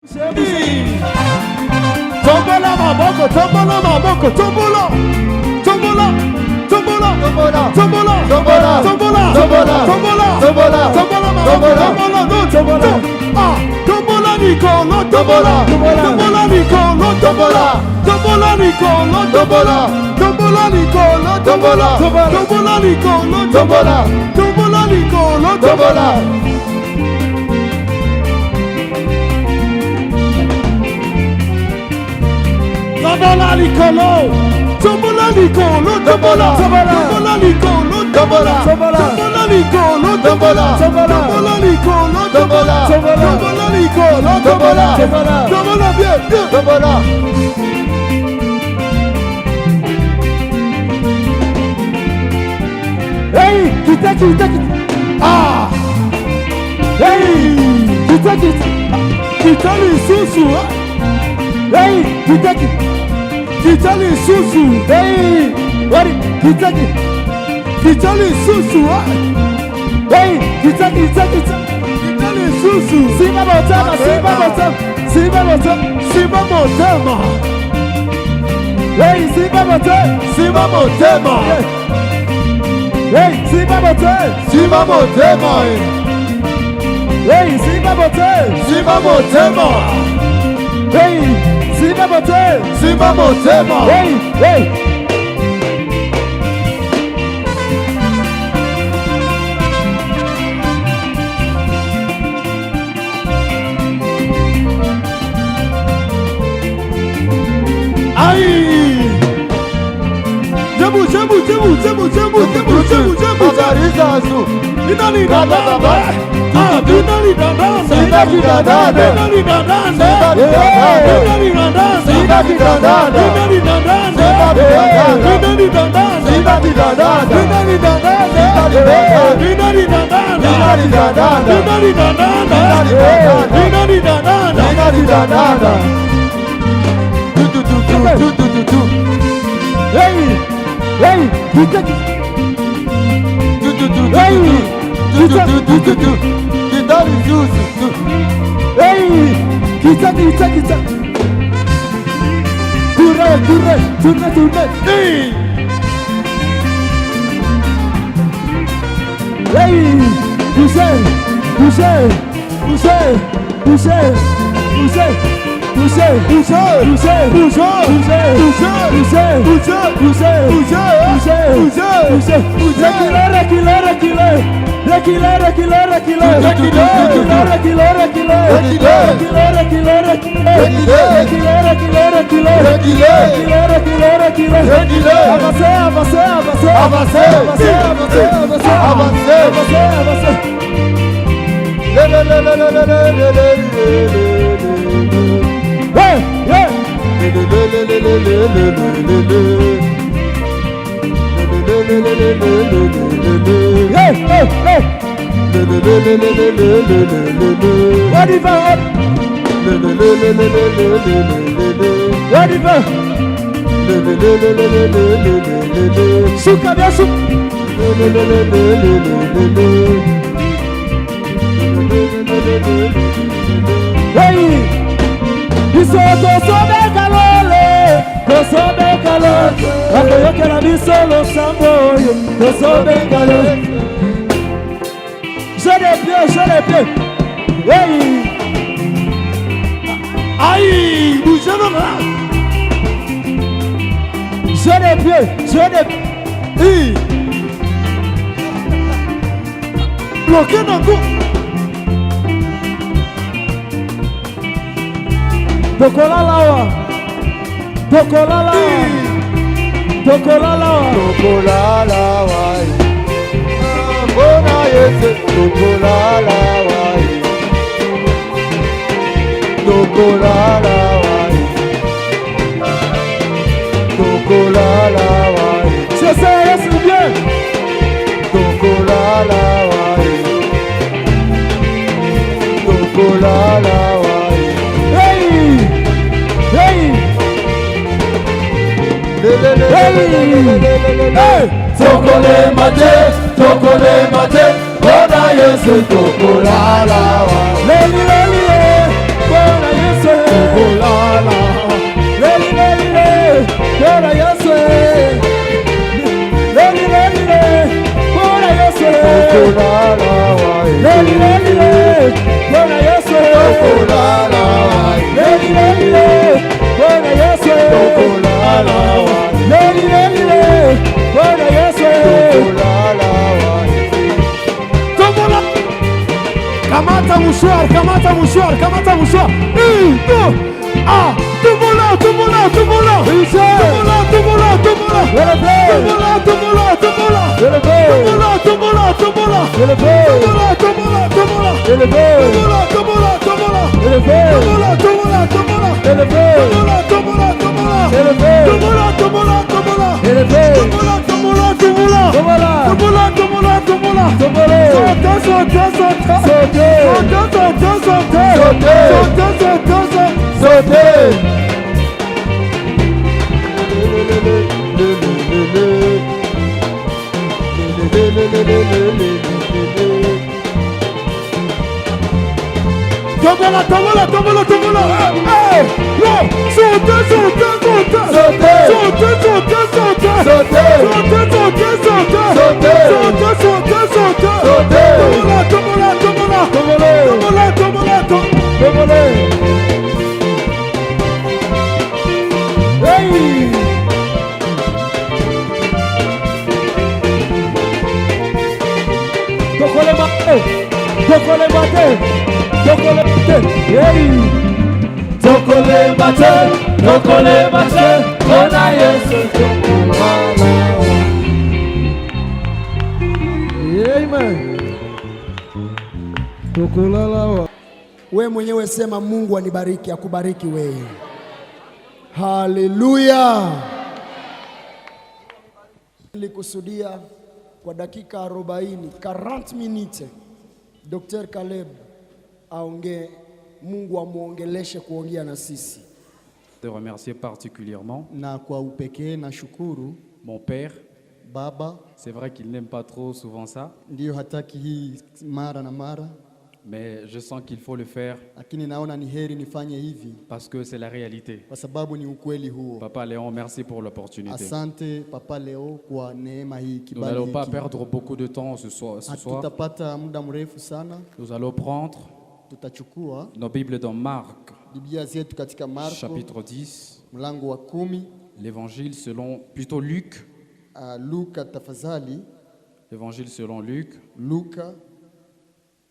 Tombola maboko, tombola maboko, tombola, tombola, tombola, tombola, tombola, tombola, tombola, tombola, tombola, tombola, tombola, ah, tombola Nicolo, tombola, tombola Nicolo, tombola, tombola Nicolo, tombola, tombola Nicolo, tombola, tombola Nicolo, tombola, tombola Nicolo, tombola. Tombola Nicolo, tombola Nicolo, tombola, tombola Nicolo, tombola, tombola Nicolo, tombola, tombola Nicolo, tombola, tombola Nicolo, tombola, tombola bien, bien, tombola. Hey, kita, ah, hey, kita ni susu, hey, kita ni susu, hey, wari, kita ni susu, hey, kita ni susu, simba motema, simba motema, simba motema, simba motema, hey, simba motema, simba motema, hey, simba motema, simba motema, hey, simba motema, simba motema, hey, simba motema, simba motema, hey, hey. Magarizazu inani dadanda inani dadanda inani dadanda inani dadanda inani dadanda inani dadanda inani dadanda inani dadanda inani dadanda inani dadanda inani dadanda inani dadanda inani dadanda inani dadanda tu hey hey kita hey kita zuzu hey kita kurre hey hey Boucher Suka bien suka. Hey, biso tosobe kalole, akoyo kela biso lo samboyo, tosobe kalole. Je les pieds. Hey, aïe, bougez le bras. Je les pieds. Hey, bloqué dans le cou. Tokola lawa. Bona yese tokola lawa. Je sais c'est bien. Tokola lawa. Hey. Tokole mate, bona yese tokola lawa. Leli, bona yese. Tokulala wa Leli leli Bwana Yesu Tokulala wa Leli leli Bwana Yesu Tokulala wa Leli leli Bwana Yesu Tokulala wa Tokulala. Kamata mouchoir, kamata mouchoir, kamata mouchoir. 1, 2, ah, Tobola, Tobola, Tobola. Tobola, Tobola, Tobola. Tobola, Tobola, Tobola. Tobola, Tobola, Tobola. Tobola, Tobola, Tobola. Tobola, Tobola, Tobola. Tobola, Tobola, Tobola. Tobola, Tobola, Tobola. Tobola, Tobola, Tobola. Tobola, Tobola, Tobola. Tobola, Tobola, Tobola. Sauta, sauta, sauta. Sauta, sauta, sauta. Sauta, sauta, sauta. Sauter. Tobola, tobola, tobola, tobola. Hey, wow. Sauter, sauter, sauter. Sauter, sauter, sauter, sauter. Sauter, sauter, sauter, sauter. Sauter, sauter, sauter. Sauter. Tobola, tobola, tobola. Tobola, tobola, tobola. Hey. Tokole mate, tokole mate, tokole mate, hey. Tokole mate, tokole mate, Bwana Yesu tokulala. Amen. Tokulala. We mwenyewe sema Mungu anibariki, akubariki wewe. Haleluya. Nilikusudia kwa dakika 40 minutes Dr. Caleb aongee, Mungu amuongeleshe kuongea na sisi. De remercier particulièrement Na kwa upekee na shukuru mon père. baba. C'est vrai qu'il n'aime pas trop souvent ça, Ndio hataki hii mara na mara, mais je sens qu'il faut le faire lakini naona ni heri nifanye hivi parce que c'est la réalité. kwa sababu ni ukweli huo. Papa Léon, merci pour l'opportunité. Asante Papa Leo kwa neema hii, Nous kibali n'allons pas hiki. perdre beaucoup de temps ce soir. Hatutapata muda mrefu sana, Nous allons prendre tutachukua nos Bibles dans Marc, Biblia zetu katika Marko chapitre 10, mlango wa 10, l'évangile selon, plutôt Luc, Luka tafadhali, l'évangile selon Luc, Luka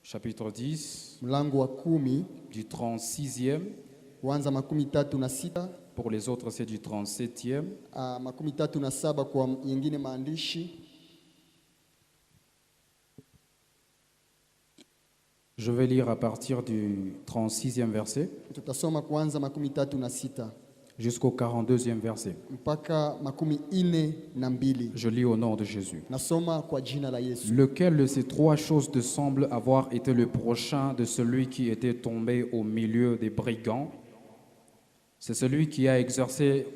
chapitre 10, mlango wa 10 du 36e, kuanza 36, pour les autres c'est du 37e, 37 kwa yengine maandishi. je vais lire à partir du 36e verset Tutasoma kuanza 36 jusqu'au 42e verset. mpaka 42. Je lis au nom de Jésus. Nasoma kwa jina la Yesu. Lequel de ces trois choses te semble avoir été le prochain de celui qui était tombé au milieu des brigands? C'est celui qui a exercé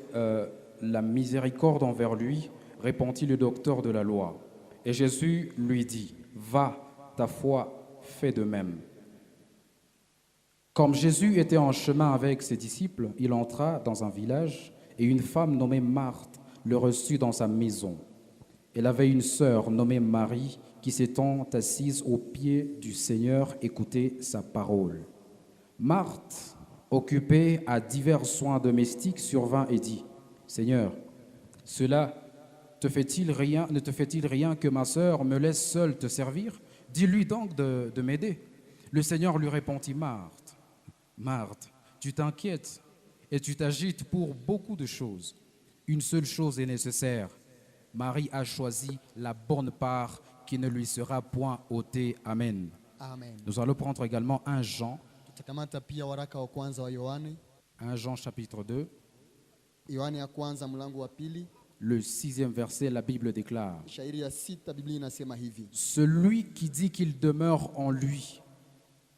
la miséricorde envers lui, répondit le docteur de la loi. Et Jésus lui dit, va, ta foi fait de même. Comme Jésus était en chemin avec ses disciples, il entra dans un village et une femme nommée Marthe le reçut dans sa maison. Elle avait une sœur nommée Marie qui s'étant assise aux pieds du Seigneur écoutait sa parole. Marthe, occupée à divers soins domestiques, survint et dit, Seigneur, cela ne te fait-il rien que ma sœur me laisse seule te servir? Dis-lui donc de m'aider. Le Seigneur lui répondit, Marthe, Marthe, tu t'inquiètes et tu t'agites pour beaucoup de choses. Une seule chose est nécessaire. Marie a choisi la bonne part qui ne lui sera point ôtée. Amen. Amen. Nous allons prendre également 1 Jean. Tutakamata pia waraka wa kwanza wa Yohane. 1 Jean chapitre 2. Yohane ya kwanza mlango wa pili. Le 6e verset, la Bible déclare. Shairi ya 6 Biblia inasema hivi. Celui qui dit qu'il demeure en lui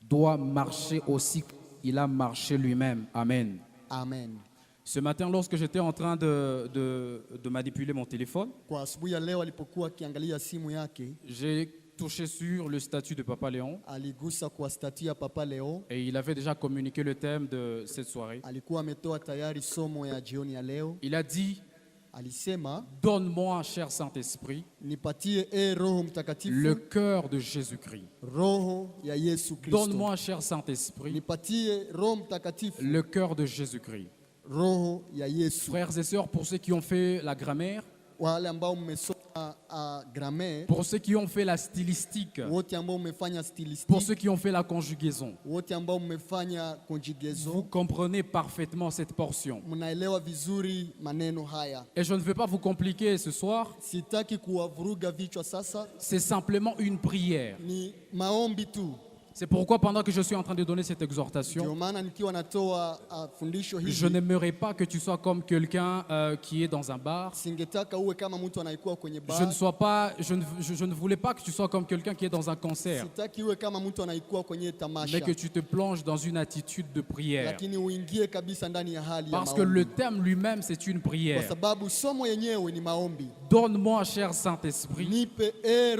doit marcher aussi. Il a marché lui-même. Amen. Amen. Ce matin, lorsque j'étais en train de manipuler mon téléphone, Kwa asubuhi ya leo alipokuwa akiangalia simu yake, j'ai touché sur le statut de Papa Léon aligusa kwa stati ya Papa Leo. et il avait déjà communiqué le thème de cette soirée. Alikuwa ametoa tayari somo ya jioni ya leo. Il a dit alisema donne-moi, cher Saint-Esprit, nipatie Roho Mtakatifu, le cœur de Jésus-Christ. roho ya Yesu Kristo. Donne-moi, cher Saint-Esprit, Nipatie Roho Mtakatifu, le cœur de Jésus-Christ. roho ya Yesu. Frères et sœurs, pour ceux qui ont fait la grammaire, Wale ambao mmesoma grammaire, pour ceux qui ont fait la stylistique, wote ambao mmefanya pour stylistique, ceux qui ont fait la conjugaison, wote ambao mmefanya vous conjugaison, comprenez parfaitement cette portion. mnaelewa vizuri maneno haya. Et je ne veux pas vous compliquer ce soir, Sitaki kuwavuruga vichwa sasa, c'est simplement une prière. ni maombi tu. C'est pourquoi pendant que je suis en train de donner cette Ndio exhortation, maana nikiwa natoa fundisho je hili, n'aimerais pas que tu sois comme quelqu'un qui est dans un bar. singetaka uwe kama mtu anaikuwa kwenye Je ne bar. voulais pas que tu sois comme quelqu'un qui est dans un concert, Sitaki uwe kama mtu anaikuwa kwenye mais tamasha, que tu te plonges dans une attitude de prière. lakini uingie kabisa ndani ya hali ya Parce que le maombi, thème lui-même, c'est une kwa prière. sababu somo yenyewe ni maombi. Donne-moi, cher Saint-Esprit, Nipe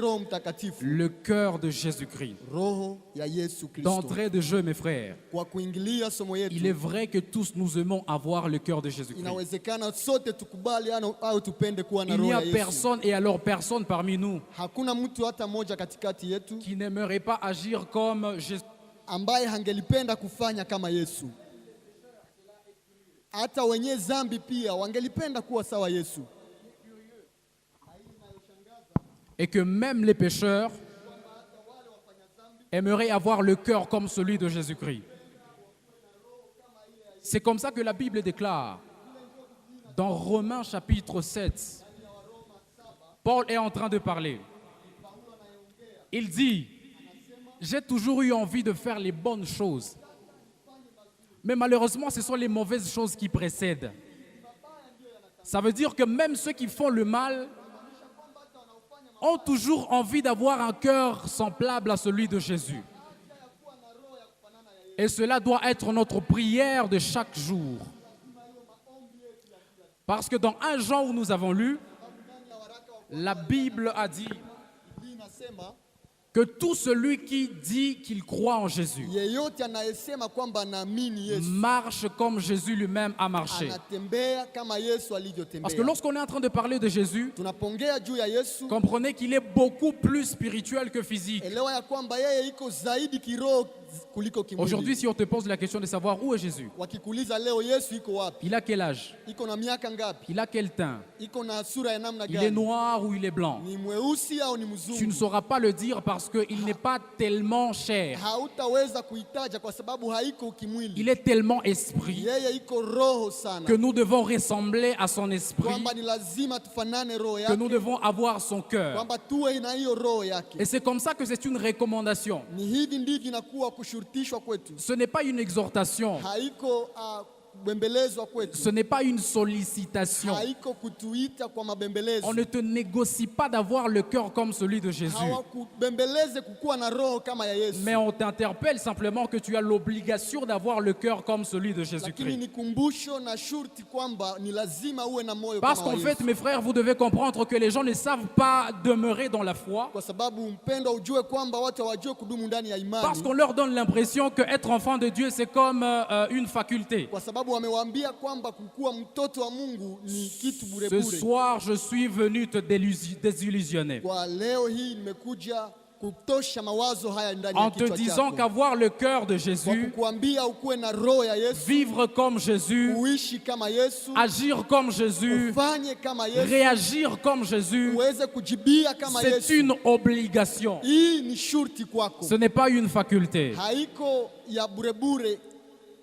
Roho Mtakatifu, le cœur de Jésus-Christ. roho ya Yesu Kristo. D'entrée de jeu, mes frères, Kwa kuingilia somo il est yetu, vrai que tous nous aimons avoir le cœur de Jésus-Christ. inawezekana sote tukubali au tupende kuwa na Il n'y roho a ya Yesu. personne, et alors personne parmi nous, Hakuna mtu hata moja katikati yetu qui n'aimerait pas agir comme Jésus. ambaye hangelipenda kufanya kama Yesu. Hata wenye dhambi pia wangelipenda kuwa sawa Yesu. Et que même les pécheurs aimeraient avoir le cœur comme celui de Jésus-Christ. C'est comme ça que la Bible déclare. Dans Romains chapitre 7, Paul est en train de parler. Il dit, j'ai toujours eu envie de faire les bonnes choses. Mais malheureusement, ce sont les mauvaises choses qui précèdent. Ça veut dire que même ceux qui font le mal ont toujours envie d'avoir un cœur semblable à celui de Jésus. Et cela doit être notre prière de chaque jour. Parce que dans 1 Jean où nous avons lu, la Bible a dit Inasema que tout celui qui dit qu'il croit en Jésus yeyote anayesema kwamba anaamini Yesu marche comme Jésus lui-même a marché. anatembea kama Yesu Parce que alivyotembea. lorsqu'on est en train de parler de Jésus, Tunapongea juu ya Yesu, comprenez qu'il est beaucoup plus spirituel que physique. elewa ya kwamba yeye iko zaidi kiroho kuliko Aujourd'hui, kimwili. si on te pose la question de savoir où est Jésus, Wakikuuliza leo Yesu iko wapi? il a quel âge, Iko na miaka ngapi? il a quel teint, Iko na sura ya namna il est gani? noir ou il est blanc, Ni mweusi au ni tu ne mzungu? sauras pas le dire parce qu'il n'est pas tellement cher. Hautaweza kuitaja kwa sababu haiko kimwili. Il est tellement esprit Yeye iko roho sana, que nous devons ressembler à son esprit, kwamba ni lazima tufanane roho que nous yake, devons avoir son cœur. kwamba tuwe na hiyo roho yake. Et c'est comme ça que c'est une recommandation. Ni hivi ndivyo inakuwa kushurutishwa kwetu, Ce n'est pas une exhortation, haiko kubembelezwa ce kwetu, n'est pas une sollicitation. haiko kutuita kwa On mabembelezo. ne te négocie pas d'avoir le cœur comme celui de Jésus. Hawakubembeleze kukuwa na roho kama ya Yesu, Mais on t'interpelle simplement que tu as l'obligation d'avoir le cœur comme celui de lakini Jésus-Christ. ni kumbusho na shurti kwamba ni lazima uwe na moyo Parce kama wa qu'en fait, Yesu. mes frères, vous devez comprendre que les gens ne savent pas demeurer dans la foi Kwa sababu mpendo, ujue kwamba watu hawajue kudumu ndani ya parce imani, qu'on leur donne l'impression qu'être enfant de Dieu, c'est comme une faculté. kwa sababu wamewaambia kwamba kukuwa mtoto wa Mungu ni kitu bure Ce bure. soir, je suis venu te désillusionner Kwa leo hii nimekuja kutosha mawazo haya ndani ya en te kichwa disant chako, qu'avoir le cœur de kwa Jésus, kukuambia ukuwe na roho ya Yesu, vivre comme Jésus, uishi kama Yesu, agir comme Jésus, ufanye kama Yesu, réagir comme Jésus, uweze kujibia kama c'est Yesu. une obligation. Hii ni shurti kwako, Ce n'est pas une faculté. haiko ya bure bure.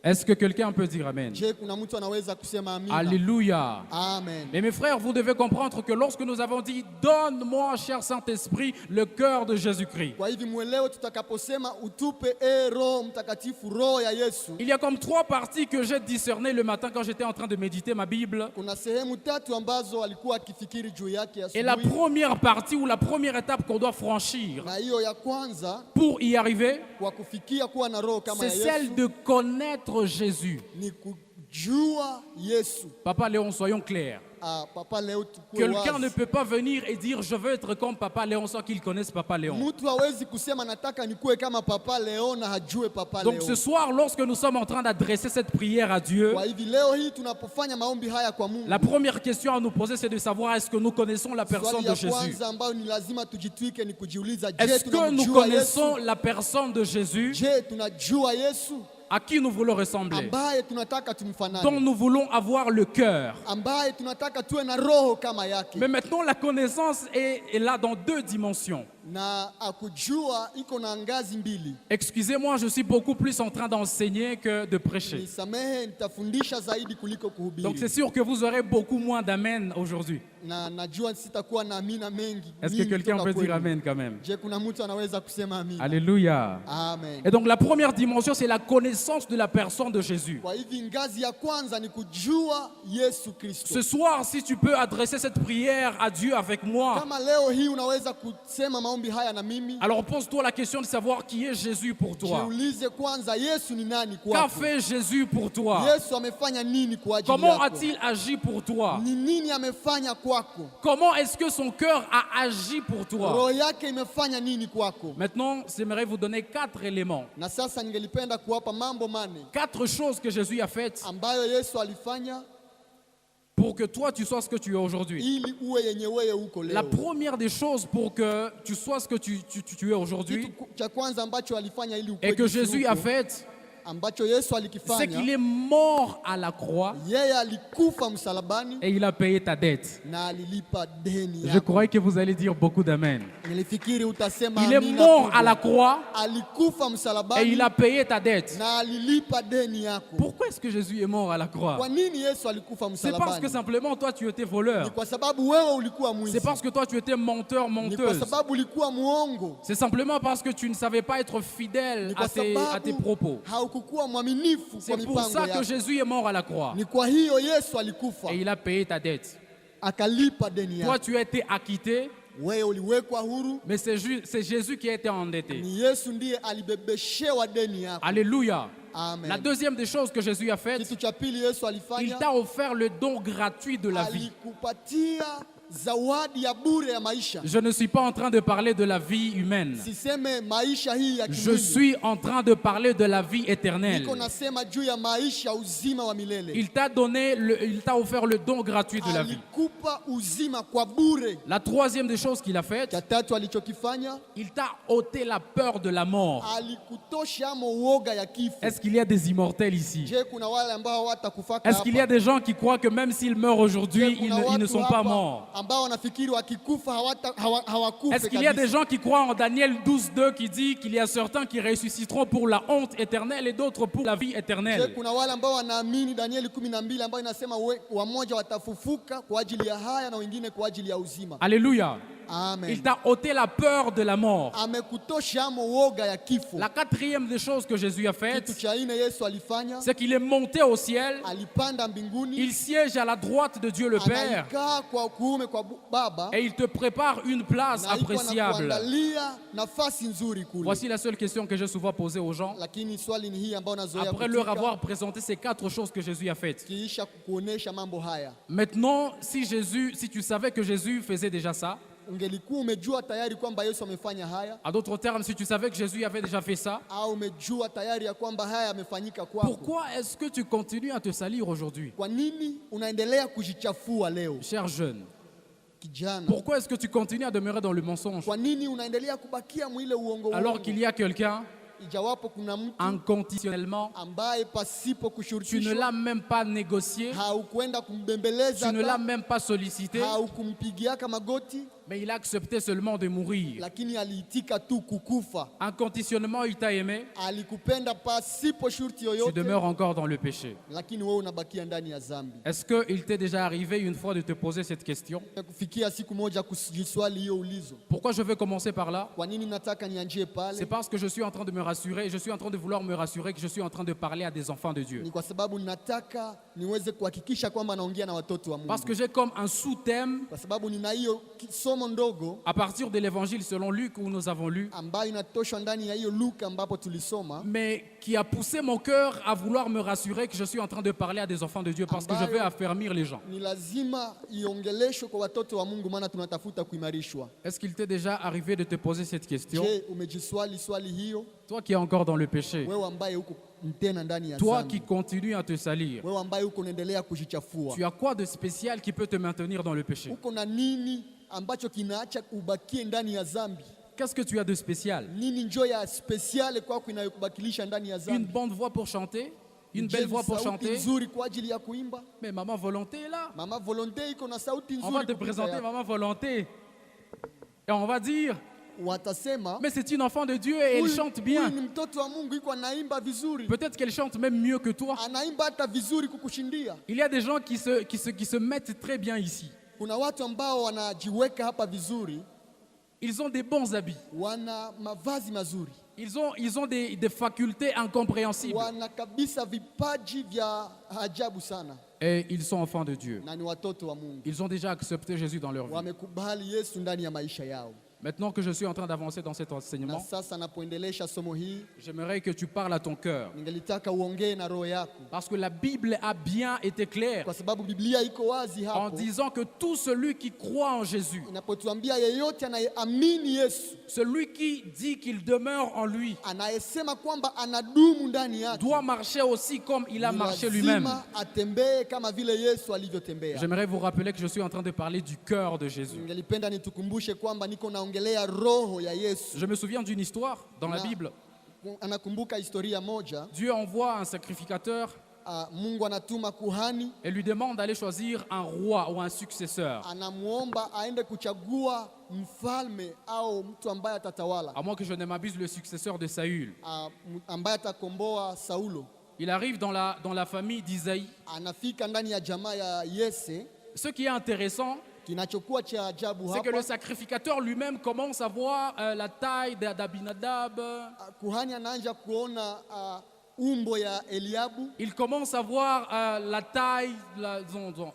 Est-ce que quelqu'un peut dire Amen? Je, kuna mtu anaweza kusema amina? Alléluia. Amen. Mais mes frères, vous devez comprendre que lorsque nous avons dit « Donne-moi, cher Saint-Esprit, le cœur de Jésus-Christ », Kwa hivi mwelewe, tutakaposema utupe Roho Mtakatifu, roho ya Yesu, il y a comme 3 parties que j'ai discernées le matin quand j'étais en train de méditer ma Bible. kuna sehemu tatu ambazo alikuwa akifikiri juu yake Et la asubuhi, première partie ou la première étape qu'on doit franchir na hiyo ya kwanza pour y arriver, kwa kufikia kuwa na roho kama c'est ya celle Yesu de connaître Jésus. ni kujua Yesu. Papa Léon, soyons clairs. Papa leo tukue Quelqu'un ne wazi. peut pas venir et dire je veux être comme Papa Léon sans qu'il connaisse Papa Léon. Mtu hawezi kusema nataka nikuwe kama Papa Leo na hajue Papa Donc Leo. ce soir, lorsque nous sommes en train d'adresser cette prière à Dieu, Kwa hivi leo hii tunapofanya maombi haya kwa Mungu, la première question à nous poser, c'est de savoir est-ce que nous connaissons la personne swali de ya Jésus. kwanza ambayo ni lazima tujitwike ni kujiuliza, je, Est-ce que nous tunamjua connaissons Yesu? la personne de Jésus Je, tunajua Yesu à qui nous voulons ressembler, ambaye tunataka dont tumfanane, nous voulons avoir le cœur. ambaye tunataka tuwe na roho kama yake. Mais maintenant, la connaissance est là dans deux dimensions. Na akujua iko na ngazi mbili. Excusez-moi, je suis beaucoup plus en train d'enseigner que de prêcher. Nisamehe, nitafundisha zaidi kuliko Donc c'est kuhubiri. sûr que vous aurez beaucoup moins d'amen aujourd'hui. Na najua sitakuwa na amina mengi. Est-ce que nyingi quelqu'un kutoka peut dire kwenu. amen quand même? Je, kuna mtu anaweza kusema amina? Alléluia. Amen. Et donc la première dimension, c'est la connaissance de la personne de Jésus. Kwa hivi ngazi ya kwanza ni kujua Yesu Kristo. Ce soir, si tu peux adresser cette prière à Dieu avec moi, Kama leo hii unaweza kusema maombi haya na mimi, alors pose-toi la question de savoir qui est Jésus pour toi. jiulize kwanza, Yesu ni nani Qu'a kwako? fait Jésus pour toi? Yesu amefanya nini kwa ajili Comment yako? a-t-il agi pour toi? Ni nini amefanya kwako? Comment est-ce que son cœur a agi pour toi? Roho yake imefanya nini kwako? Maintenant, j'aimerais vous donner 4 éléments. Na sasa ningelipenda kuwapa mambo mane 4 choses que Jésus a faites ambayo Yesu alifanya pour que toi tu sois ce que tu es aujourd'hui. ili uwe yenye wewe uko La leo. première des choses pour que tu sois ce que tu es aujourd'hui Kitu cha kwanza ambacho alifanya ili et ukue que jinsi Jésus a uko, fait, ambacho Yesu c'est alikifanya, qu'il est mort à la croix yeye alikufa msalabani et il a payé ta dette. na alilipa deni Je yako. croyais que vous allez dire beaucoup d'amen. Nilifikiri utasema Il est amina mort kubwa. à la croix Alikufa et msalabani il a payé ta dette. na alilipa deni yako. Pourquoi est-ce que Jésus est mort à la croix? Kwa nini Yesu alikufa C'est parce que msalabani? simplement toi tu étais voleur. Ni kwa sababu wewe ulikuwa mwizi. C'est parce que toi tu étais menteur, Ni kwa menteuse. sababu ulikuwa muongo. C'est simplement parce que tu ne savais pas être fidèle Ni à kwa tes propos. sababu haukukuwa mwaminifu kwa C'est pour mipango ça que yako. Jésus est mort à la croix Ni kwa hiyo Yesu alikufa et il a payé ta dette. akalipa deni Toi yako. tu as été acquitté, Wewe uliwekwa huru, mais c'est Jésus qui a été endetté. ni Yesu ndiye alibebeshewa deni yako. Alléluia. Amen. La deuxième des choses que Jésus a faites, Kitu cha pili Yesu il alifanya, t'a offert le don gratuit de la vie. alikupatia zawadi ya bure ya maisha. Je ne suis pas en train de parler de la vie humaine. Siseme maisha hii ya Je kimwili. suis en train de parler de la vie éternelle. Niko nasema juu ya maisha uzima wa milele. Il t'a offert le don gratuit de la vie. Alikupa uzima kwa bure. La troisième des choses qu'il a faites, Cha tatu alichokifanya, il t'a ôté la peur de la mort. alikutosha amo uoga ya kifo. Est-ce qu'il y a des immortels ici? Je, kuna wale ambao hawatakufaka Est-ce qu'il y a des gens qui croient que même s'ils meurent aujourd'hui, ils ne sont pas morts? ambao wanafikiri wakikufa hawakufe Est-ce qu'il y a des kabisa. gens qui croient en Daniel 12:2 qui dit qu'il y a certains qui ressusciteront pour la honte éternelle et d'autres pour la vie Je, éternelle? kuna wale ambao wanaamini Danieli 12 ambayo inasema wamoja watafufuka kwa ajili ya haya na wengine kwa ajili ya uzima. Alléluia. Il Amen. t'a ôté la peur de la mort. Amekutosha amo uoga ya kifo. La quatrième des choses que Jésus a Kitu faites, cha nne Yesu alifanya, c'est qu'il est monté au ciel. alipanda mbinguni, Il siège à la droite de Dieu le Père anaikaa kwa kuume kwa Baba et il te prépare une place na iko appréciable. anakuandalia nafasi nzuri kule. Voici la seule question que j'ai souvent posée aux gens. Lakini swali ni hii ambayo nazoea Après leur kutika, avoir présenté ces 4 choses que Jésus a faites. kiisha kukuonesha mambo haya. Maintenant, si tu savais que Jésus faisait déjà ça, Ungelikuwa umejua tayari kwamba Yesu amefanya haya, en d'autres termes, si tu savais que Jésus avait déjà fait ça, au umejua tayari ya kwamba haya yamefanyika kwako, pourquoi est-ce que tu continues à te salir aujourd'hui? kwa nini unaendelea kujichafua leo? Cher jeune, Kijana, pourquoi est-ce que tu continues à demeurer dans le mensonge kwa nini unaendelea kubakia mwile uongo alors qu'il y a quelqu'un, ijawapo kuna mtu inconditionnellement, ambaye pasipo tu ne kushurutishwa l'as même pas négocié, haukwenda tu kumbembeleza, ne l'as hata même pas sollicité, haukumpigiaka magoti, mais il a accepté seulement de mourir. lakini aliitika tu kukufa. Inconditionnellement, il t'a aimé, Alikupenda pasipo shurti tu yoyote, demeures encore dans le péché. lakini wewe unabakia ndani ya dhambi. Est-ce qu'il t'est déjà arrivé une fois de te poser cette question? Kufikia siku moja kujiswali hiyo ulizo, Pourquoi je veux commencer par là? kwa nini nataka nianjie C'est pale? parce que je suis en train de me rassurer, je suis en train de vouloir me rassurer que je suis en train de parler à des enfants de Dieu. Ni kwa sababu nataka niweze kuhakikisha kwamba naongea na watoto wa Parce Mungu, que j'ai comme un sous-thème, kwa sababu nina hiyo somo somo ndogo à partir de l'évangile selon Luc où nous avons lu, ambayo inatoshwa ndani ya hiyo Luka ambapo tulisoma, mais qui a poussé mon cœur à vouloir me rassurer que je suis en train de parler à des enfants de Dieu parce que je vais affermir les gens. ni lazima iongeleshwe kwa watoto wa Mungu maana tunatafuta kuimarishwa. Est-ce qu'il t'est déjà arrivé de te poser cette question? Je, umejiswali swali hiyo? Toi qui es encore dans le péché, Wewe ambaye uko tena ndani ya toi dhambi. qui continues à te salir, Wewe ambaye uko unaendelea kujichafua. tu as quoi de spécial qui peut te maintenir dans le péché? Uko na nini ambacho kinaacha ubakie ndani ya dhambi? Qu'est-ce que tu as de spécial? Nini njoo ya special kwako inayokubakilisha ndani ya Une dhambi? bonne voix pour chanter? Une Je, belle voix pour sauti chanter? nzuri kwa ajili ya kuimba? Mais maman Volonté est là. Mama Volonté iko na sauti On va nzuri te kupita présenter yako. maman Volonté. Et on va dire, Watasema mais c'est une enfant de Dieu et elle huyu- chante bien. huyu ni mtoto wa Mungu iko anaimba vizuri. Peut-être qu'elle chante même mieux que toi. Anaimba hata vizuri kukushindia. Il y a des gens qui se mettent très bien ici. Kuna watu ambao wanajiweka hapa vizuri, Ils ont des bons habits. wana mavazi mazuri, Ils ont des facultés incompréhensibles. wana kabisa vipaji vya ajabu sana, Et ils sont enfants de Dieu. na ni watoto wa Mungu. Ils ont déjà accepté Jésus dans leur vie. Wamekubali Yesu ndani ya maisha yao. Maintenant que je suis en train d'avancer dans cet Na enseignement, sasa napoendelesha somo hii, j'aimerais que tu parles à ton cœur. ningelitaka uongee na roho yako, Parce que la Bible a bien été claire kwa sababu Biblia iko wazi en hapo disant que tout celui qui croit en Jésus, inapotuambia yeyote anayeamini Yesu, celui qui dit qu'il demeure en lui, anayesema kwamba anadumu ndani yake, doit marcher aussi comme il a ni marché lui-même. lazima atembee kama vile Yesu alivyotembea. J'aimerais vous rappeler que je suis en train de parler du cœur de Jésus. Ningelipenda nitukumbushe kwamba niko naongelea roho ya Yesu. Je me souviens d'une histoire dans la Na- Bible. Anakumbuka historia moja, Dieu envoie un sacrificateur Mungu anatuma kuhani, et lui demande d'aller choisir un roi ou un successeur. anamuomba aende kuchagua mfalme au mtu ambaye atatawala, À moins que je ne m'abuse, le successeur de Saül. ambaye atakomboa Saulo. Il arrive dans la famille d'Isaïe. Anafika ndani ya jamaa ya Yese. Ce qui est intéressant, Kinachokuwa cha ajabu c'est que le hapa, sacrificateur lui-même commence à voir la taille d'Abinadab. kuhani anaanza kuona umbo ya Eliabu, Il commence à voir la taille,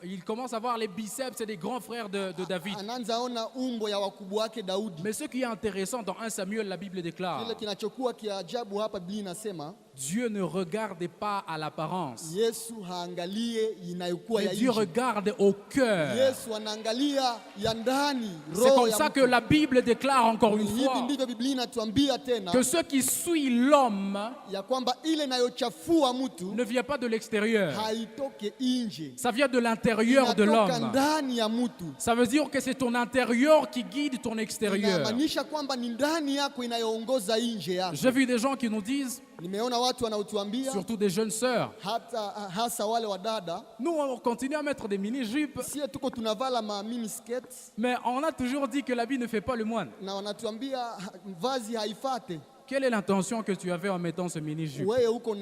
il commence à voir les biceps, c'est des grands frères de David. anaanza ona umbo ya wakubwa wake Daudi. Mais ce qui est intéressant dans 1 Samuel, la Bible déclare, Kile kinachokuwa kia ajabu hapa, Biblia inasema Dieu ne regardait pas à l'apparence, Yesu haangalie inayokuwa mais ya Dieu nje. regarde au cœur. Yesu anaangalia ya ndani, C'est roho comme ya ça mtu. que la Bible déclare encore une Hivi fois ndivyo Biblia inatuambia tena, que ce qui suit l'homme ya kwamba ile inayochafua mtu ne vient pas de l'extérieur, haitoke nje, ça vient de l'intérieur de inatoka l'homme. ndani ya mtu. Ça veut dire que c'est ton intérieur qui guide ton extérieur. Inamaanisha kwamba ni ndani yako inayoongoza nje yako. J'ai vu des gens qui nous disent, Nimeona watu wanaotuambia, surtout des jeunes sœurs, hasa wale wa dada, nous on continue à mettre des mini-jupes, sie tuko tunavala ma mini skirts, mais on a toujours dit que l'habit ne fait pas le moine. na wanatuambia vazi haifate. Quelle est l'intention que tu avais en mettant ce mini-jupe? Wewe uko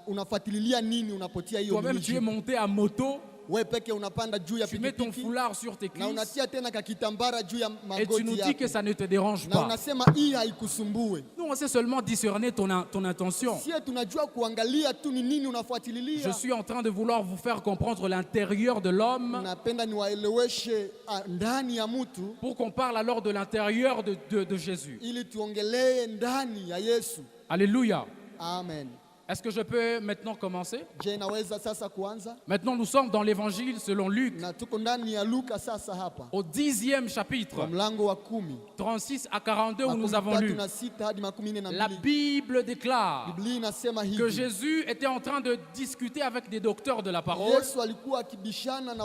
unafuatililia nini unapotia hiyo Toi-même, tu es mini-jupe? monté à moto, Wewe peke unapanda juu ya tu mets ton pikipiki foulard sur tes na cuisses unatia tena kakitambara juu ya et tu nous magoti dis que yako ça ne te dérange na pas. unasema hii haikusumbue. Nous, on sait seulement discerner ton intention. Sie tunajua kuangalia tu ni nini unafuatililia. Je suis en train de vouloir vous faire comprendre l'intérieur de l'homme Napenda niwaeleweshe ndani ya mtu pour qu'on parle alors de l'intérieur de Jésus. ili tuongelee ndani ya Yesu. Alléluia. Amen. Est-ce que je peux maintenant commencer? Je, naweza sasa kuanza? Maintenant, nous sommes dans l'évangile selon Luc, Na tuko ndani ya Luka sasa hapa, au 10e kwa chapitre, mlango wa 10, 36 à 42, où nous makumi avons tatu lu. na sita hadi makumi nne na La mbili. Bible déclare Biblia inasema que hivi, Jésus était en train de discuter avec des docteurs de la parole Yesu alikuwa akibishana na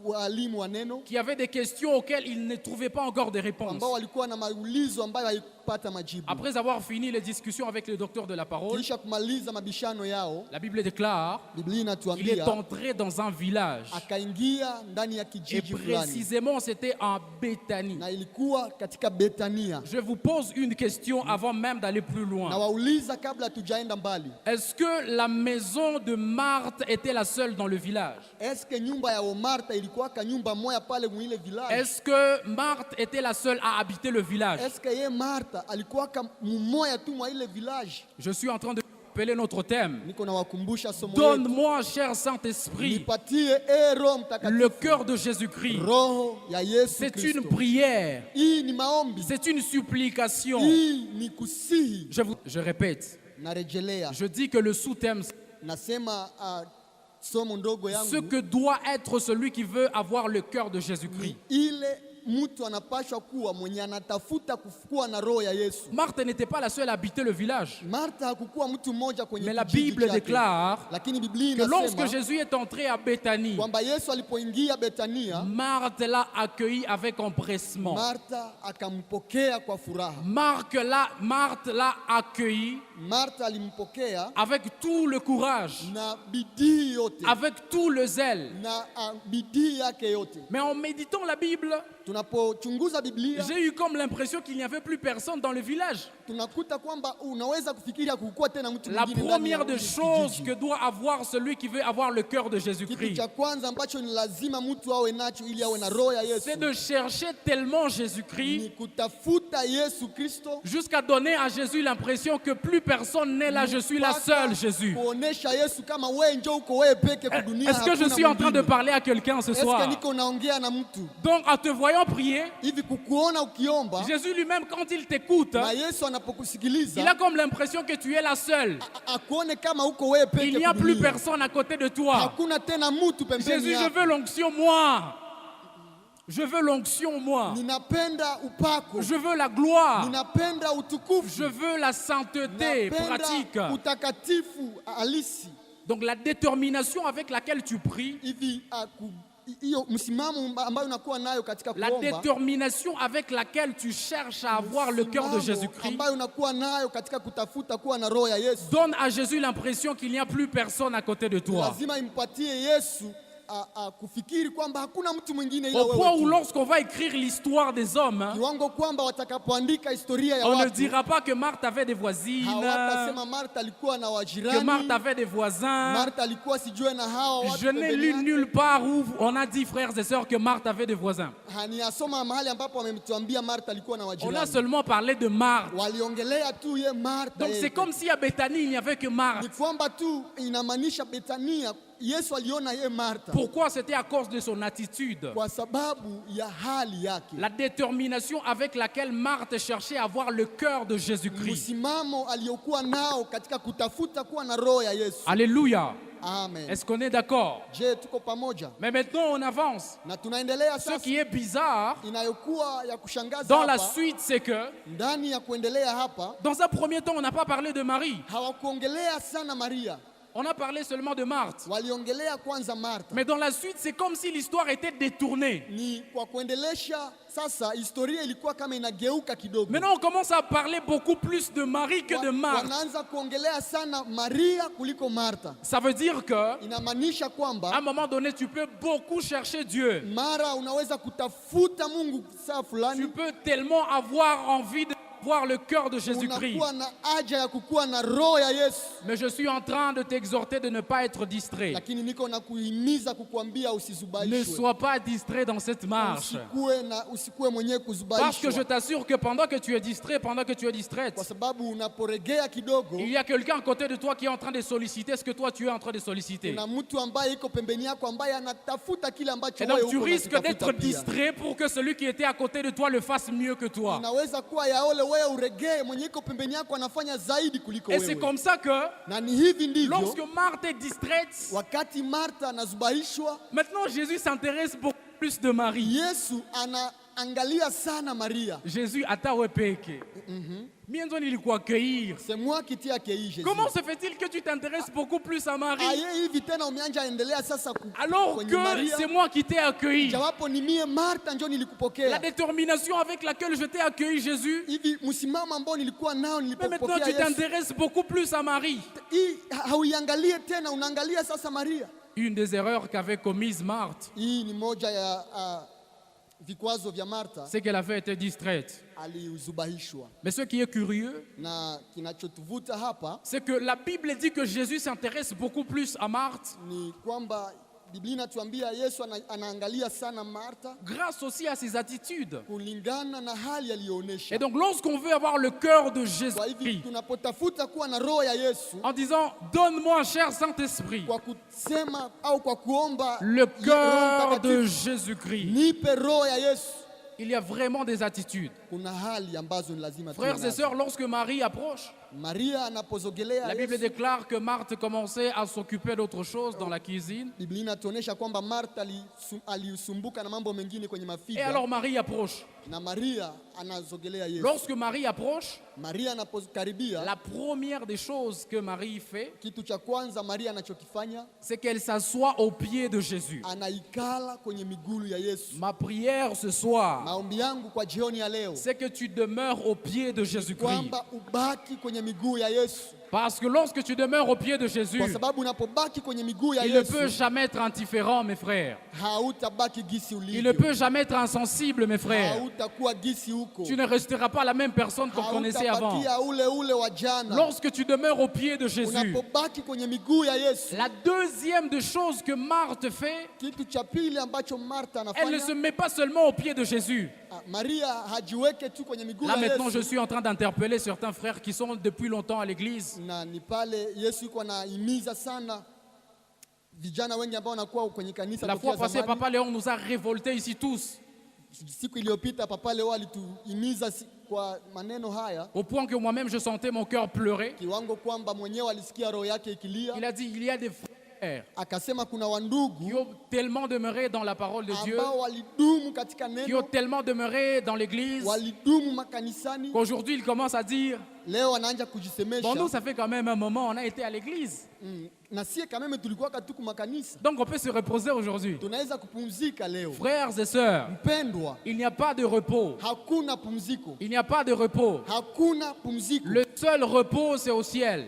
walimu wa neno qui avaient des questions auxquelles il ne trouvait pas encore de réponses. ambao walikuwa na maulizo ambayo haikupata majibu. Après avoir fini les discussions avec les docteurs de la parole, Kisha kumaliza mabishano yao, la Bible déclare Biblia qu'il est inatuambia entré dans un village. akaingia ndani ya Et kijiji fulani, précisément, c'était en Béthanie. na ilikuwa katika Betania. Je vous pose une question avant même d'aller plus Na loin. wauliza kabla tujaenda mbali, Est-ce que la maison de Marthe était la seule dans le village? eske nyumba ya Martha ilikuwa ka nyumba moya pale mwile village? Est-ce que Marthe était la seule à habiter le village? Eske ye Martha alikuwa ka mumoya tu mwa ile village? Je suis en train de rappeler notre thème. Niko nawakumbusha somo letu. Donne-moi, cher Saint-Esprit, Nipatie Roho le Mtakatifu. cœur de Jésus-Christ. Roho ya Yesu C'est Kristo. une prière, Hii ni maombi. c'est une supplication. Hii ni kusihi. Je répète, Narejelea. je dis que le sous-thème, Nasema somo ndogo ce yangu que doit être celui qui veut avoir le cœur de Jésus-Christ. ile mtu anapashwa kuwa mwenye anatafuta kuwa na roho ya Yesu. Marthe n'était pas la seule à habiter le village. Martha hakukuwa mtu mmoja kwenye Mais la kijiji Bible chake. déclare Lakini Biblia que lorsque inasema Jésus est entré à Béthanie, kwamba Yesu alipoingia Betania, Marthe l'a accueilli avec empressement. Martha akampokea kwa furaha. Marthe l'a accueilli Martha alimpokea avec tout le courage, na bidii yote, avec tout le zèle. na bidii yake yote. Mais en méditant la Bible, Tunapochunguza Biblia j'ai eu comme l'impression qu'il n'y avait plus personne dans le village. tunakuta kwamba unaweza kufikiria kukuwa tena mtu La mwingine ndani première ya des kijiji. choses que doit avoir celui qui veut avoir le cœur de Kitu Jésus-Christ, cha kwanza ambacho ni lazima mtu awe nacho ili awe na roho ya Yesu c'est de chercher tellement Jésus-Christ ni kutafuta Yesu Kristo jusqu'à donner à Jésus l'impression que plus personne n'est là, je suis la seule Jésus. kuonesha Yesu kama wewe njoo uko wewe peke kudunia. Est-ce que je suis en train de parler à quelqu'un ce Est-ce soir? que niko naongea na mtu Donc en te voyant prier, hivi kukuona ukiomba Jésus lui-même quand il t'écoute, na Yesu anapokusikiliza il a comme l'impression que tu es la seule. akuone kama uko wewe peke Il n'y a plus kudunia. personne à côté de toi. Hakuna tena mtu pembeni Jésus, je yako. veux l'onction moi. Je veux l'onction moi. Ninapenda upako. Je veux la gloire. Ninapenda utukufu. Je veux la sainteté pratique. Napenda utakatifu halisi. Donc la détermination avec laquelle tu pries, Hivi hiyo msimamo ambayo unakuwa nayo katika la kuomba, détermination avec laquelle tu cherches à avoir le cœur de msimamo Jésus-Christ, ambayo unakuwa nayo katika kutafuta kuwa na roho ya Yesu, donne à Jésus l'impression qu'il n'y a plus personne à côté de toi. lazima impatie Yesu kufikiri kwamba hakuna mtu mwingine ila Au point wewe où tu. lorsqu'on va écrire l'histoire des hommes, Kiwango kwamba watakapoandika historia ya on ne watu dira pas que Marthe avait des voisines, hawatasema Martha alikuwa na que wajirani, Marthe avait des voisins. Martha alikuwa sijue na hawa watu Je n'ai pembeni lu yake. nulle part où on a dit, frères et sœurs, que Marthe avait des voisins. Haniyasoma mahali ambapo wametuambia Martha alikuwa na On a wajirani. seulement parlé de Marthe. Waliongelea tu ye Martha. Donc c'est comme si à Béthanie, il n'y avait que Ni Marthe. kwamba tu inamaanisha Betania Yesu aliona ye Martha Pourquoi? C'était à cause de son attitude. kwa sababu ya hali yake. La détermination avec laquelle Marthe cherchait à avoir le cœur de Jésus-Christ. Msimamo aliyokuwa nao katika kutafuta kuwa na roho ya Yesu. Alléluia. Amen. Est-ce qu'on est d'accord? Je, tuko pamoja? Mais maintenant, on avance. Na tunaendelea Ce sasa. qui est bizarre, Inayokuwa ya kushangaza dans la hapa, suite, c'est que, ndani ya kuendelea hapa dans un premier temps, on n'a pas parlé de Marie. hawakuongelea sana Maria, On a parlé seulement de Marthe. waliongelea kwanza Martha. Mais dans la suite, c'est comme si l'histoire était détournée. Ni kwa kuendelesha sasa, historia ilikuwa kama inageuka kidogo. Maintenant, on commence à parler beaucoup plus de Marie que de Marthe. Wanaanza kuongelea sana Maria kuliko Martha. Ça veut dire que, Inamaanisha à kwamba un moment donné, tu peux beaucoup chercher Dieu. mara unaweza kutafuta Mungu saa Tu fulani, peux tellement avoir envie de voir le cœur de Jésus-Christ. unakuwa na haja ya kukuwa na roho ya Yesu, Mais je suis en train de t'exhorter de ne pas être distrait. lakini niko na kuhimiza kukuambia Ne usizubaishwe. sois pas distrait dans cette marche. Usikuwe mwenyewe Parce que je kuzubaishwa, t'assure que pendant que tu es distrait, pendant que tu es distraite, kwa sababu unaporegea kidogo, il y a quelqu'un à côté de toi qui est en train de solliciter ce que toi tu es en train de solliciter. kuna mtu ambaye iko pembeni yako ambaye anatafuta kile ambacho Et donc wewe tu uko risques unakitafuta d'être pia. distrait pour que celui qui était à côté de toi le fasse mieux que toi. Inaweza kuwa ya ole wewe uregee, mwenye iko pembeni yako anafanya zaidi kuliko Et c'est wewe. comme ça que Na ni hivi lorsque ndivyo Marthe est distraite, wakati Martha anazubaishwa, maintenant Jésus s'intéresse beaucoup plus de Marie. Yesu anaangalia sana Maria. Jésus atawepeke. Mienzo nilikuaccueillir. C'est moi qui t'ai accueilli, Jésus. Comment se fait-il que tu t'intéresses beaucoup plus à Marie Aye hivi tena umeanja endelea sasa alors kwenye que Maria? c'est moi qui t'ai accueilli? Jawapo ni mie Martha ndio La nilikupokea. détermination avec laquelle je t'ai accueilli, Jésus, Hivi msimamo ambao nilikuwa nao mais maintenant nilipokea tu Yesu. t'intéresses beaucoup plus à Marie. Hii hauiangalie tena, unaangalia sasa Maria. Une des erreurs qu'avait commise Marthe, Hii ni moja ya vikwazo vya Martha, c'est qu'elle avait été distraite. alizubahishwa. Mais ce qui est curieux, Na kinachotuvuta hapa c'est que la Bible dit que Jésus s'intéresse beaucoup plus à Marthe ni kwamba Biblia inatuambia Yesu anaangalia sana Martha grâce aussi à ses attitudes. kulingana na hali aliyoonyesha. Et donc lorsqu'on veut avoir le cœur de Kwa hivi Jésus-Christ, tunapotafuta kuwa na roho ya Yesu en disant donne-moi, cher Saint-Esprit, kwa kusema au kwa kuomba le Roho cœur de Mtakatifu, Jésus-Christ, nipe roho ya Yesu, il y a vraiment des attitudes. kuna hali ambazo ni lazima tuwe Frères et nazo. sœurs, lorsque Marie approche, Maria anapozogelea la Bible Yesu, déclare que Marthe commençait à s'occuper d'autre chose dans la cuisine. Biblia inatuonyesha kwamba Martha alisumbuka na mambo mengine kwenye Et mafiga, alors Marie approche. na Maria anazogelea Yesu. Lorsque Marie approche, Maria anapokaribia, la première des choses que Marie fait, kitu cha kwanza Maria anachokifanya, c'est qu'elle s'assoit aux pieds de Jésus. anaikala kwenye miguu ya Yesu. Ma prière ce soir, Maombi yangu kwa jioni ya leo c'est que tu demeures aux pieds de Jésus-Christ. kwamba ubaki kwenye miguu ya Yesu, Parce que lorsque tu demeures aux pieds de Jésus, kwa sababu unapobaki kwenye miguu ya il ne peut Yesu jamais être indifférent, mes frères. hautabaki gisi Il ne ulivyo, peut jamais être insensible, mes frères. hautakuwa gisi huko, Tu ne resteras pas la même personne qu'on connaissait avant. hautabakia ule wa jana. Lorsque tu demeures aux pieds de Jésus, Unapobaki kwenye miguu ya Yesu, la deuxième des choses que Marthe fait, kitu cha pili ambacho Martha elle ne se anafanya, met pas seulement aux pieds de Jésus. Maria hajiweke tu kwenye miguu Là ya maintenant, je Yesu. suis en train d'interpeller certains frères qui sont depuis longtemps à l'église. Na ni pale Yesu yuko anahimiza sana vijana wengi ambao wanakuwa kwenye kanisa La fois tokea passée, zamani. Papa Léon nous a révoltés ici tous, Siku iliyopita Papa Leo alituhimiza kwa maneno haya, au point que moi-même je sentais mon cœur pleurer. kiwango kwamba mwenyewe alisikia roho yake ikilia. Il a dit, il y a des frères Akasema kuna qui wandugu ont tellement demeuré dans la parole de Dieu, ambao walidumu katika qui ont neno, tellement demeuré dans l'église, walidumu makanisani, qu'aujourd'hui ils commencent à dire, leo wanaanza bon kujisemesha, nous ça fait quand même un moment, on a été à l'église. na sie kameme tulikuwa katuku makanisa, Donc on peut se reposer aujourd'hui. tunaweza kupumzika leo. Frères et sœurs, Mpendwa, il n'y a pas de repos. hakuna pumziko, Il n'y a pas de repos. hakuna pumziko. Le seul repos, c'est au ciel.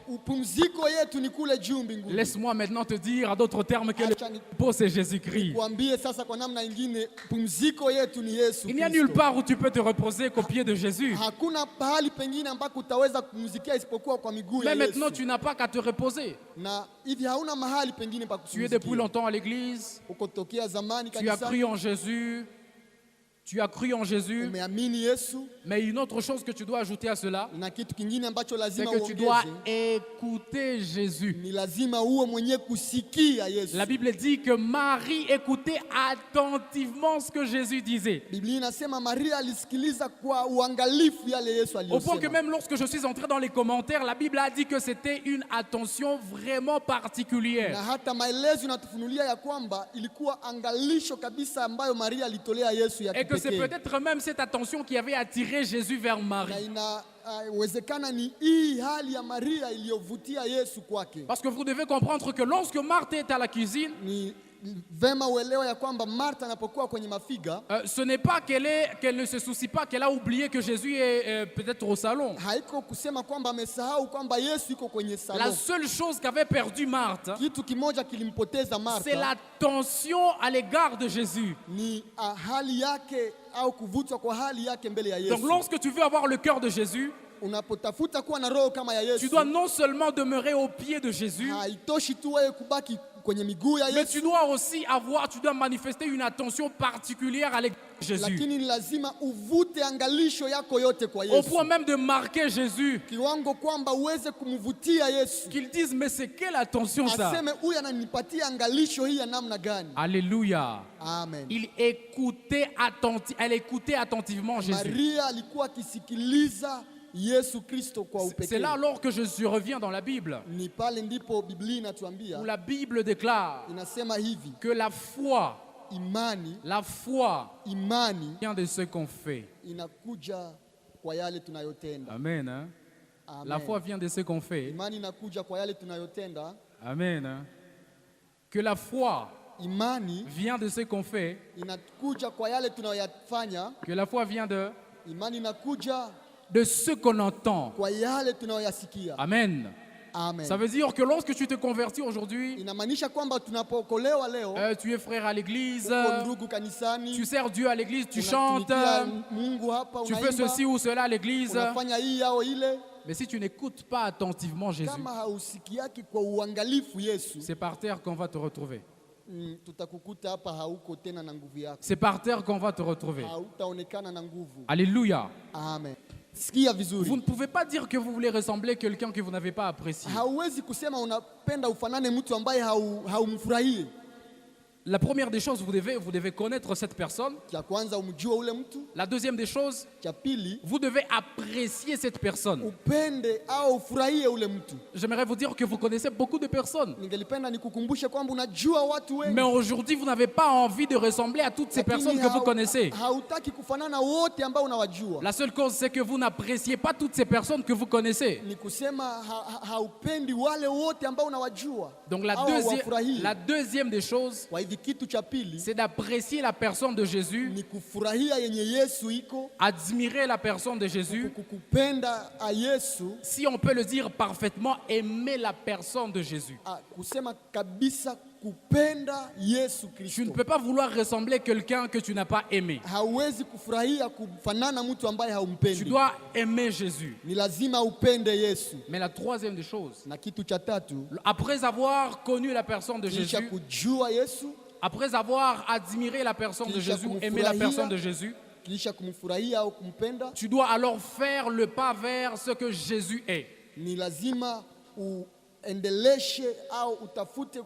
Upumziko yetu ni kule juu mbinguni. Laisse-moi maintenant te dire en d'autres termes que le repos, c'est Jésus-Christ. Kuambie sasa kwa namna ingine, pumziko yetu ni Yesu Il n'y a Kristo. nulle part où tu peux te reposer qu'au pied de Jésus. Hakuna pahali pengine ambako utaweza kupumzikia isipokuwa kwa miguu ya Mais maintenant, Yesu. tu n'as pas qu'à te reposer. Na hivi hauna mahali pengine pa Tu es depuis kupumzikia. longtemps à l'église. Ukotokea zamani Tu as cru kanisani, en Jésus. Tu as cru en Jésus. umeamini Yesu, Mais une autre chose que tu dois ajouter à cela, na kitu kingine ambacho c'est lazima que tu dois uongeze, écouter Jésus. ni lazima uwe mwenye kusikia Yesu. La Bible dit que Marie écoutait attentivement ce que Jésus disait. Biblia inasema Maria alisikiliza kwa uangalifu yale Yesu Au point que aliyosema. même lorsque je suis entré dans les commentaires, la Bible a dit que c'était une attention vraiment particulière. Na hata maelezo inatufunulia ya kwamba ilikuwa angalisho kabisa ambayo Maria alitolea Yesu ya Et que c'est kipekee. peut-être même cette attention qui avait attiré Jésus vers Na Marie. inawezekana ni hii hali ya Maria iliyovutia Yesu kwake. Parce que vous devez comprendre que lorsque Marthe est à la cuisine, Ni vema uelewa ya kwamba Martha anapokuwa kwenye mafiga, ce n'est pas qu'elle ne se soucie pas, qu'elle a oublié que Jésus est peut-être au salon. haiko kusema kwamba amesahau kwamba Yesu yuko kwenye La salon. seule chose qu'avait perdu Marthe, Kitu kimoja kilimpoteza c'est Martha, l'attention à l'égard de Jésus. ni hali yake au kuvutwa kwa hali yake mbele ya Donc Yesu. lorsque tu veux avoir le cœur de Jésus, Unapotafuta kuwa na roho kama ya tu Yesu, dois non seulement demeurer au pied de Jésus, haitoshi tu wewe kubaki kwenye miguu ya mais Yesu, tu dois aussi tu dois manifester une attention particulière à l'égard de Jésus. lakini ni lazima uvute angalisho yako yote kwa Au Yesu, point même de marquer Jésus, kiwango kwamba uweze kumvutia Yesu, qu'ils disent, mais c'est quelle attention ça? aseme huyu ananipatia angalisho hii ya namna gani? Alléluia. Amen. Elle écoutait attentivement Jésus. Maria alikuwa akisikiliza Yesu Kristo kwa C'est upekee. là alors que je reviens dans la Bible, Ni pale ndipo Biblia inatuambia, où la Bible déclare inasema hivi, que la foi imani vient de ce qu'on fait. inakuja kwa yale tunayotenda. Amen. Hein? Amen. La foi vient de ce qu'on fait. Imani inakuja kwa yale tunayotenda. Amen. Hein? Que la foi Imani vient de ce qu'on fait. inakuja kwa yale tunayoyafanya. Que la foi vient Imani inakuja de ce qu'on entend. kwa yale tunayoyasikia. Amen. Amen. Ça veut dire que lorsque tu te convertis aujourd'hui, Inamaanisha kwamba tunapookolewa leo, tu es frère à l'église, uko ndugu kanisani, tu sers Dieu à l'église, tu chantes, unatumikia Mungu hapa, tu fais ceci unaimba, ou cela à l'église. unafanya hii au ile, Mais si tu n'écoutes pas attentivement Jésus, kama hausikiaki kwa uangalifu Yesu, c'est par terre qu'on va te retrouver. tutakukuta hapa hauko tena na nguvu yako. C'est par terre qu'on va te retrouver. Hautaonekana na nguvu. Alléluia. Amen. Sikia vizuri. Vous ne pouvez pas dire que vous voulez ressembler à quelqu'un que vous n'avez pas apprécié. Hauwezi kusema unapenda ufanane mtu ambaye haumfurahie. La première des choses, vous devez connaître cette personne. Cha kwanza umjue ule mtu. La deuxième des choses, Cha pili vous devez apprécier cette personne. upende au ufurahie ule mtu. J'aimerais vous dire que vous connaissez beaucoup de personnes. Ningelipenda nikukumbushe kwamba unajua watu wengi. Mais aujourd'hui, vous n'avez pas envie de ressembler à toutes ces personnes que vous connaissez. Hautaki kufanana wote ambao unawajua. La seule cause, c'est que vous n'appréciez pas toutes ces personnes que vous connaissez. Ni kusema haupendi wale wote ambao unawajua. Donc la deuxième des choses, Kwa hivi kitu cha pili c'est d'apprécier la personne de Jésus, ni kufurahia yenye Yesu iko, admirer la personne de Jésus. kukupenda Yesu, Si on peut le dire parfaitement, aimer la personne de Jésus. kusema kabisa kupenda Yesu Tu ne Kristo. peux pas vouloir ressembler à quelqu'un que tu n'as pas aimé. Hauwezi kufurahia kufanana mtu ambaye Tu haumpendi. dois aimer Jésus. Ni lazima upende Yesu. Mais la troisième des choses, Na kitu cha tatu, après avoir connu la personne de kisha Jésus, kujua Yesu, après avoir admiré la personne de Jésus, aimé la personne de Jésus, kisha kumfurahia au kumpenda, tu dois alors faire le pas vers ce que Jésus est. ni lazima uendeleshe au utafute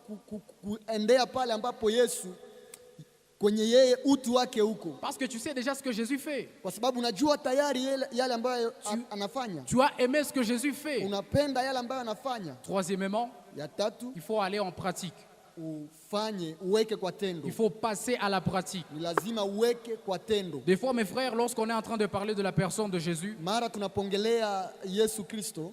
kuendea pale ambapo Yesu kwenye yeye utu wake huko, Parce que tu sais déjà ce que Jésus fait. kwa sababu unajua tayari yale ambayo anafanya. Tu as aimé ce que Jésus fait. Unapenda yale ambayo anafanya. Troisièmement, Ya tatu, il faut aller en pratique. uweke kwa tendo. Il faut passer à la pratique. Ni lazima uweke kwa tendo. Des fois, mes frères, lorsqu'on est en train de parler de la personne de Jésus, Mara tunapongelea Yesu Kristo,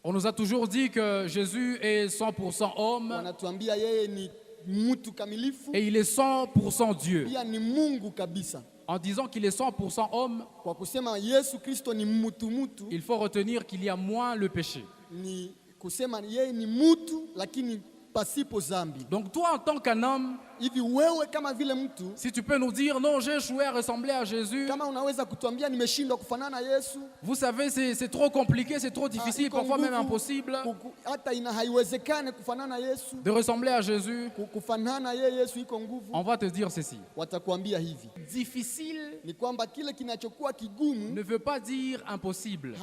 on nous a toujours dit que Jésus est 100% homme wanatuambia yeye ni mtu kamilifu, et il est 100% Dieu. pia ni Mungu kabisa. En disant qu'il est 100% homme, Kwa kusema Yesu Kristo ni mtu, il faut retenir qu'il y a moins le péché. ni kusema yeye ni mtu lakini pasipo zambi. Donc toi, en tant qu'un homme, Hivi wewe kama vile mtu, si tu peux nous dire, non, j'ai échoué à ressembler à Jésus, kama unaweza kutuambia nimeshindwa kufanana Yesu, vous savez, c'est trop compliqué, c'est trop difficile, iko parfois même nguvu, impossible hata haiwezekane kufanana Yesu, de ressembler à Jésus, kufanana yeye Yesu iko nguvu, on va te dire ceci. watakuambia hivi, Difficile ni kwamba kile kinachokuwa kigumu ne veut pas dire impossible.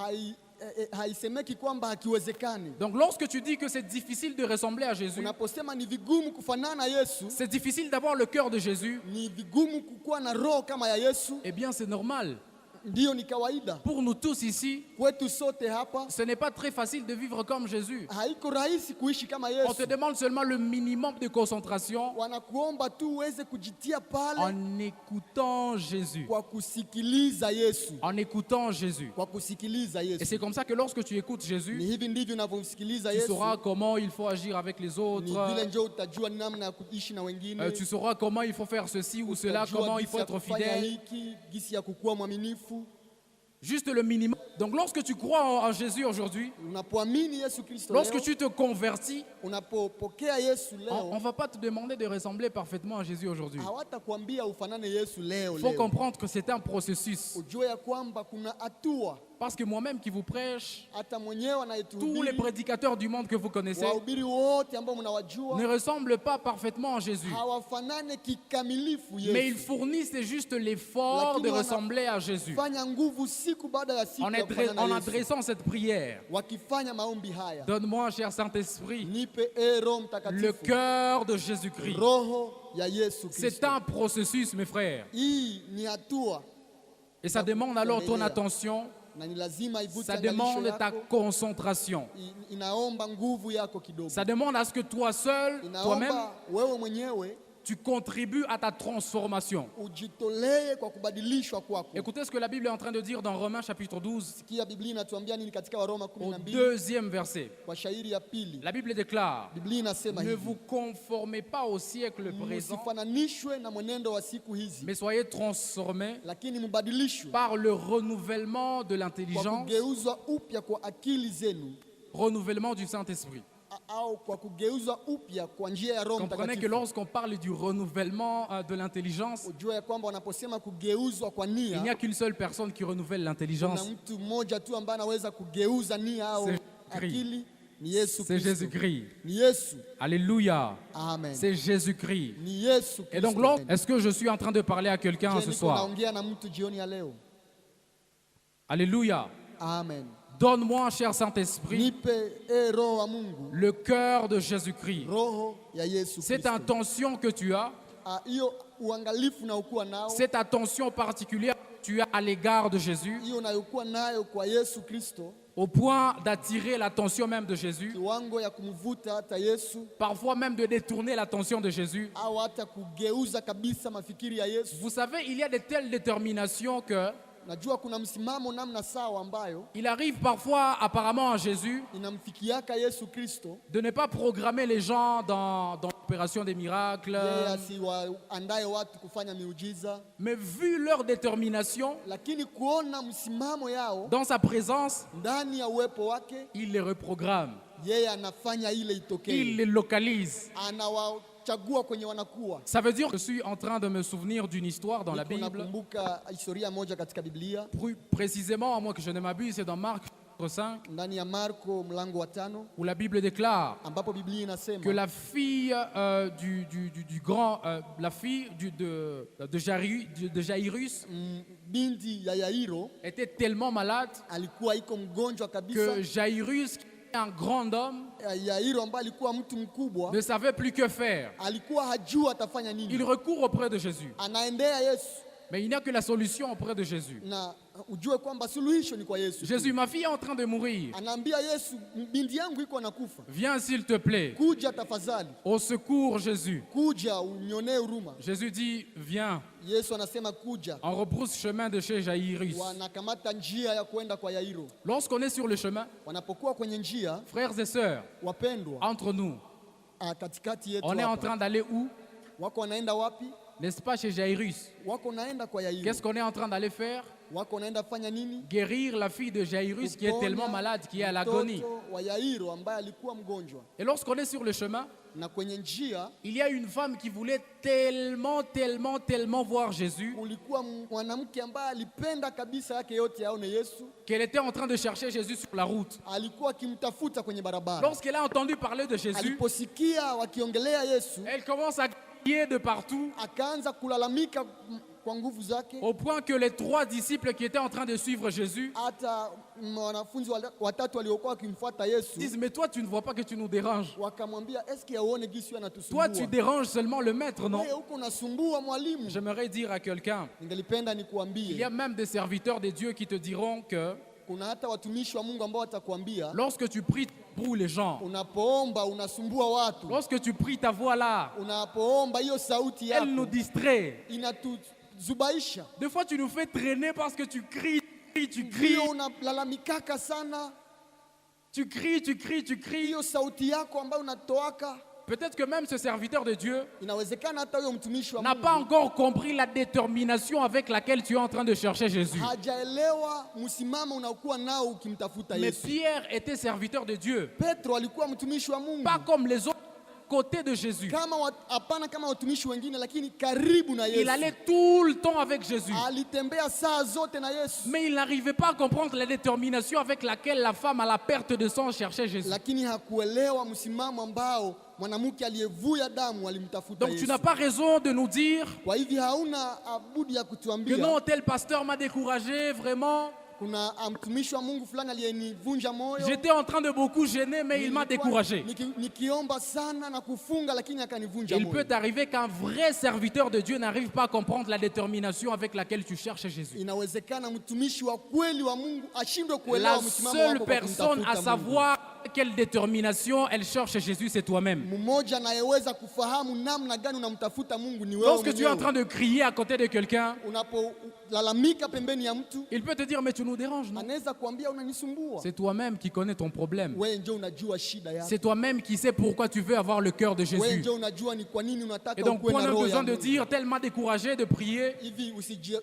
haisemeki kwamba hakiwezekani. Donc lorsque tu dis que c'est difficile de ressembler à Jésus, Unaposema ni vigumu kufanana Yesu, c'est difficile d'avoir le cœur de Jésus, ni vigumu kukuwa na roho kama ya Yesu, eh bien c'est normal. ndiyo ni kawaida Pour nous tous ici, kwetu sote hapa. ce n'est pas très facile de vivre comme Jésus. Haiko rahisi kuishi kama On te Yesu. demande seulement le minimum de concentration Wanakuomba tu uweze kujitia pale en écoutant Jésus. kwa kusikiliza Yesu, En écoutant Jésus. kwa kusikiliza Et c'est Yesu. comme ça que lorsque tu écoutes Ni Jésus, hivi ndivyo unavyomsikiliza tu Yesu, sauras comment il faut agir avec les ni autres. vile ndio utajua namna ya kuishi na wengine. Tu sauras comment il faut faire ceci ou cela, Utajua comment il gisi faut ya être kufanya fidèle. hiki, gisi ya kukuwa mwaminifu. Juste le minimum. Donc lorsque tu crois en Jésus aujourd'hui, Unapoamini Yesu Kristo lorsque leo, tu te convertis, unapopokea Yesu on ne leo, va pas te demander de ressembler parfaitement à Jésus aujourd'hui. hawatakuambia ufanane Yesu leo Il faut leo. comprendre que c'est un processus. Ujue ya kwamba kuna hatua. Parce que moi-même qui vous prêche, Hata mwenyewe tous les anayetuhubiri, prédicateurs du monde que vous connaissez wahubiri wote ambao mnawajua ne ressemblent pas parfaitement à Jésus. hawafanane kikamilifu Mais ils Yesu. fournissent juste l'effort Lakini de ressembler à Jésus. Fanya nguvu siku baada ya siku ya kufanana En Yesu. adressant cette prière, Wakifanya maombi haya, donne-moi, cher Saint-Esprit, nipe Roho le Mtakatifu, cœur de Jésus-Christ. roho ya Yesu C'est Kristo. un processus, mes frères. Hii ni hatua Et ça demande alors ton attention, na ni lazima ivute ça angalisho demande ta yako. concentration. Inaomba nguvu yako kidogo. Ça demande à ce que toi seul, toi-même, Inaomba wewe mwenyewe tu contribues à ta transformation. ujitolee kwa kubadilishwa kwako. Écoutez ce que la Bible est en train de dire dans Romains chapitre 12, Sikia Biblia inatuambia nini katika Waroma au 12 deuxième verset. kwa shairi ya pili. La Bible déclare, Biblia inasema ne hivi: vous conformez pas au siècle présent, msifananishwe na mwenendo wa siku hizi, mais soyez transformés lakini mbadilishwe par le renouvellement de kwa l'intelligence, kugeuzwa upya kwa akili zenu, renouvellement du Saint-Esprit. au kwa kugeuzwa upya kwa njia ya Roho Comprenez que Mtakatifu. lorsqu'on parle du renouvellement de l'intelligence, Ujue ya kwamba wanaposema kugeuzwa kwa il n'y a nia, qu'une seule personne qui renouvelle kuna l'intelligence, mtu mmoja tu ambaye anaweza kugeuza nia au C'est Christ. akili, ni Yesu C'est Kristo. Jésus-Christ. Ni Yesu. Alléluia. Amen. C'est Jésus-Christ. Ni Yesu Et donc, Kristo. est-ce que je suis en train de parler à quelqu'un Je ce niko soir? naongea na mtu jioni ya leo. Alléluia. Amen. Donne-moi, cher Saint-Esprit, Nipe roho wa Mungu, le cœur de Jésus-Christ. roho ya Yesu Cette Kristo. intention que tu as, Hiyo uangalifu na ukuwa nao, cette attention particulière que tu as à l'égard de Jésus, hiyo unayokuwa nayo kwa Yesu Kristo, au point d'attirer l'attention même de Jésus, kiwango ya kumvuta hata Yesu parfois même de détourner l'attention de Jésus. au hata kugeuza kabisa mafikiri ya Yesu. Vous savez, il y a de telles déterminations que Najua kuna msimamo namna sawa ambayo il arrive parfois, apparemment à Jésus, inamfikiaka Yesu Kristo, de ne pas programmer les gens dans l'opération des miracles. yeye asiwaandae watu kufanya miujiza, Mais vu leur détermination, lakini kuona msimamo yao dans sa présence, ndani ya uwepo wake, il les reprogramme, yeye anafanya ile il itokee, les localise. anawachagua kwenye wanakuwa. Ça veut dire que je suis en train de me souvenir d'une histoire dans la Niko Bible, nakumbuka historia moja katika Biblia, plus précisément, à moins que je ne m'abuse, c'est dans Marc 5, ndani ya Marko mlango wa 5, où la Bible déclare ambapo Biblia inasema que la fille la fille de Jairus binti ya Yairo était tellement malade alikuwa iko mgonjwa kabisa. que Jairus, qui est un grand homme, Yairo ambaye alikuwa mtu mkubwa ne savait plus que faire. alikuwa hajua atafanya Il nini. recourt auprès de Jésus. Anaendea Yesu, Mais il n'y a que la solution auprès de Jésus. na ujue kwamba suluhisho ni kwa Yesu. Jésus, ma fille est en train de mourir. Anaambia Yesu, binti yangu iko anakufa, Viens s'il te plaît. kuja tafadhali, Au secours, Jésus. kuja unionee huruma. Jésus dit, viens. Yesu anasema kuja. On rebrousse chemin de chez Jairus. Wanakamata njia ya kwenda kwa Yairo. Lorsqu'on est sur le chemin, Wanapokuwa kwenye njia, frères et sœurs, wapendwa, entre nous, katikati yetu on est en hapa, train d'aller où? wako wanaenda wapi? N'est-ce pas chez Jairus? Wako naenda kwa Yairo. Qu'est-ce qu'on est en train d'aller faire? Wako naenda fanya nini? Guérir la fille de Jairus qui est Kuponya tellement malade, qui est à l'agonie. mtoto wa Yairo ambaye alikuwa mgonjwa. Et lorsqu'on est sur le chemin, Na kwenye njia il y a une femme qui voulait tellement voir Jésus kulikuwa mwanamke ambaye alipenda kabisa yake yote aone Yesu, qu'elle était en train de chercher Jésus sur la route. alikuwa akimtafuta kwenye barabara. Lorsqu'elle a entendu parler de Jésus, Aliposikia wakiongelea Yesu, elle commence à crier de partout, akaanza kulalamika kwa nguvu zake, au point que les 3 disciples qui étaient en train de suivre Jésus hata wanafunzi watatu waliokuwa wakimfuata Yesu disent, mais toi tu ne vois pas que tu nous déranges. wakamwambia, eski auone gisi Toi anatusumbua? tu déranges seulement le maître, non? Wewe huko unasumbua mwalimu. J'aimerais dire à quelqu'un, Ningelipenda il y nikuambie, a même des serviteurs de Dieu qui te diront que kuna hata watumishi wa Mungu ambao watakwambia lorsque tu pries, tu brouilles les gens. unapoomba unasumbua watu, Lorsque tu pries, ta voix là, unapoomba hiyo sauti elle nous yako distrait. inatuzubaisha. Des fois, tu nous fais traîner parce que tu cries, tu cries, Ndio unalalamikaka sana, tu cries, tu cries, tu cries. hiyo sauti yako ambayo unatoaka. Peut-être que même ce serviteur de Dieu Inawezekana hata huyo mtumishi wa n'a pas Mungu encore compris la détermination avec laquelle tu es en train de chercher Jésus. hajaelewa msimamo unaokuwa nao ukimtafuta Mais Yesu. Pierre était serviteur de Dieu, Petro alikuwa mtumishi wa Mungu, pas comme les autres, côté de Jésus. hapana kama watumishi wengine, lakini karibu na Yesu. Il allait tout le temps avec Jésus. Alitembea saa zote na Yesu, Mais il n'arrivait pas à comprendre la détermination avec laquelle la femme à la perte de sang cherchait Jésus. lakini hakuelewa msimamo ambao mwanamke aliyevuja damu alimtafuta Donc tu Yesu. n'as pas raison de nous dire Kwa hivi hauna budi ya que kutuambia non, tel pasteur m'a découragé, vraiment. kuna mtumishi wa Mungu fulani aliyenivunja moyo. J'étais en train de beaucoup gêner, mais il m'a découragé. Nikiomba sana na kufunga, lakini akanivunja Il moyo. peut arriver qu'un vrai serviteur de Dieu n'arrive pas à comprendre la détermination avec laquelle tu cherches Jésus. Inawezekana mtumishi wa kweli wa Mungu ashindwe La kuelewa msimamo seule wako kwa personne à kumtafuta Mungu. savoir quelle détermination elle cherche Jésus, c'est toi-même. Mmoja anayeweza kufahamu namna gani unamtafuta Mungu ni wewe Lorsque tu es en mwenyewe. train de crier à côté de quelqu'un, Unapolalamika pembeni ya mtu, il peut te dire, mais tu nous déranges, non? anaweza kuambia unanisumbua. C'est toi-même qui connais ton problème. Wewe ndio unajua shida yako. C'est toi-même qui sais pourquoi tu veux avoir le cœur de Wewe Jésus. ndio unajua ni kwa nini Et unataka donc, ukuwe point na de roho ya besoin de Mungu. dire, tellement découragé de prier, Hivi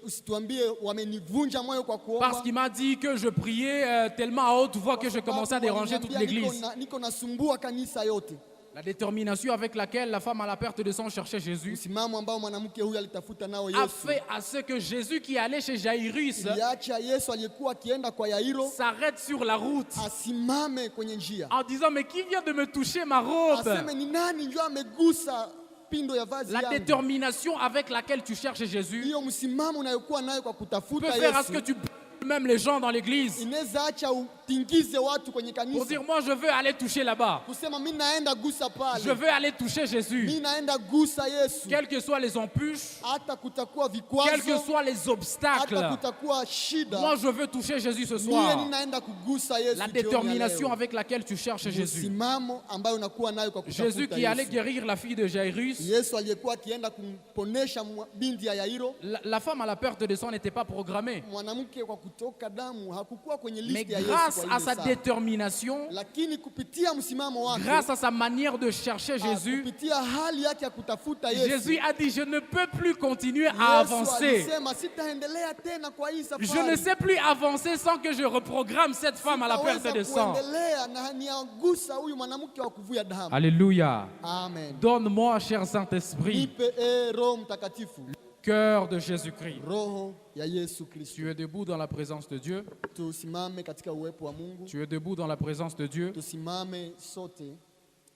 usituambie wamenivunja moyo kwa parce kuomba. qu'il m'a dit que je priais tellement à haute voix que je commençais à déranger toute l'église. Niko nasumbua kanisa yote. La détermination avec laquelle la femme à la perte de sang cherchait Jésus msimamo ambao mwanamke huyu alitafuta nao a Yesu fait à ce que Jésus qui allait chez Jairus iliacha Yesu aliyekuwa akienda kwa Yairo s'arrête sur la route asimame kwenye njia, en disant mais qui vient de me toucher ma robe? aseme ni nani ndio amegusa pindo ya vazi La yangu. détermination avec laquelle tu cherches Jésus Hiyo msimamo unayokuwa nayo kwa peut kutafuta faire à ce que Yesu tu même les gens dans l'église inaweza acha utingize watu kwenye pour kanisa dire moi je veux aller toucher là-bas. kusema mimi naenda gusa Je pale, veux aller toucher Jésus. mimi naenda gusa Yesu. Quelles que soient les embûches, Hata kutakuwa quels que vikwazo, soient les hata obstacles, kutakuwa shida, moi je veux toucher Jésus ce mie soir. ninaenda kugusa Yesu. La jioni ya détermination leo. avec laquelle tu cherches Jésus. Msimamo ambayo unakuwa nayo kwa Jésus kutafuta qui allait Yesu. guérir la fille de Jairus, Yesu aliyekuwa akienda kumponesha binti ya Yairo, la femme à la perte de sang n'était pas programmée. mwanamke kwa kutoka damu hakukuwa kwenye Mais listi ya Yesu grâce kwa à ile sa saa. détermination, Lakini kupitia msimamo wake, grâce à sa manière de chercher Jésus, kupitia hali yake ya kutafuta Yesu, Jésus a dit, je ne peux plus continuer à Yesu avancer. alisema sitaendelea tena kwa hii safari. Je ne sais plus avancer sans que je reprogramme cette femme à la perte de Sitaweza sang. kuendelea na niagusa huyu mwanamke wa kuvuja damu. Alléluia. Amen. Donne-moi, cher Saint-Esprit, Nipe Roho Mtakatifu, cœur de Jésus-Christ. roho ya Yesu Kristo. Tu es debout dans la présence de Dieu. Tusimame katika uwepo wa Mungu, Tu es debout dans la présence de Dieu. tusimame sote,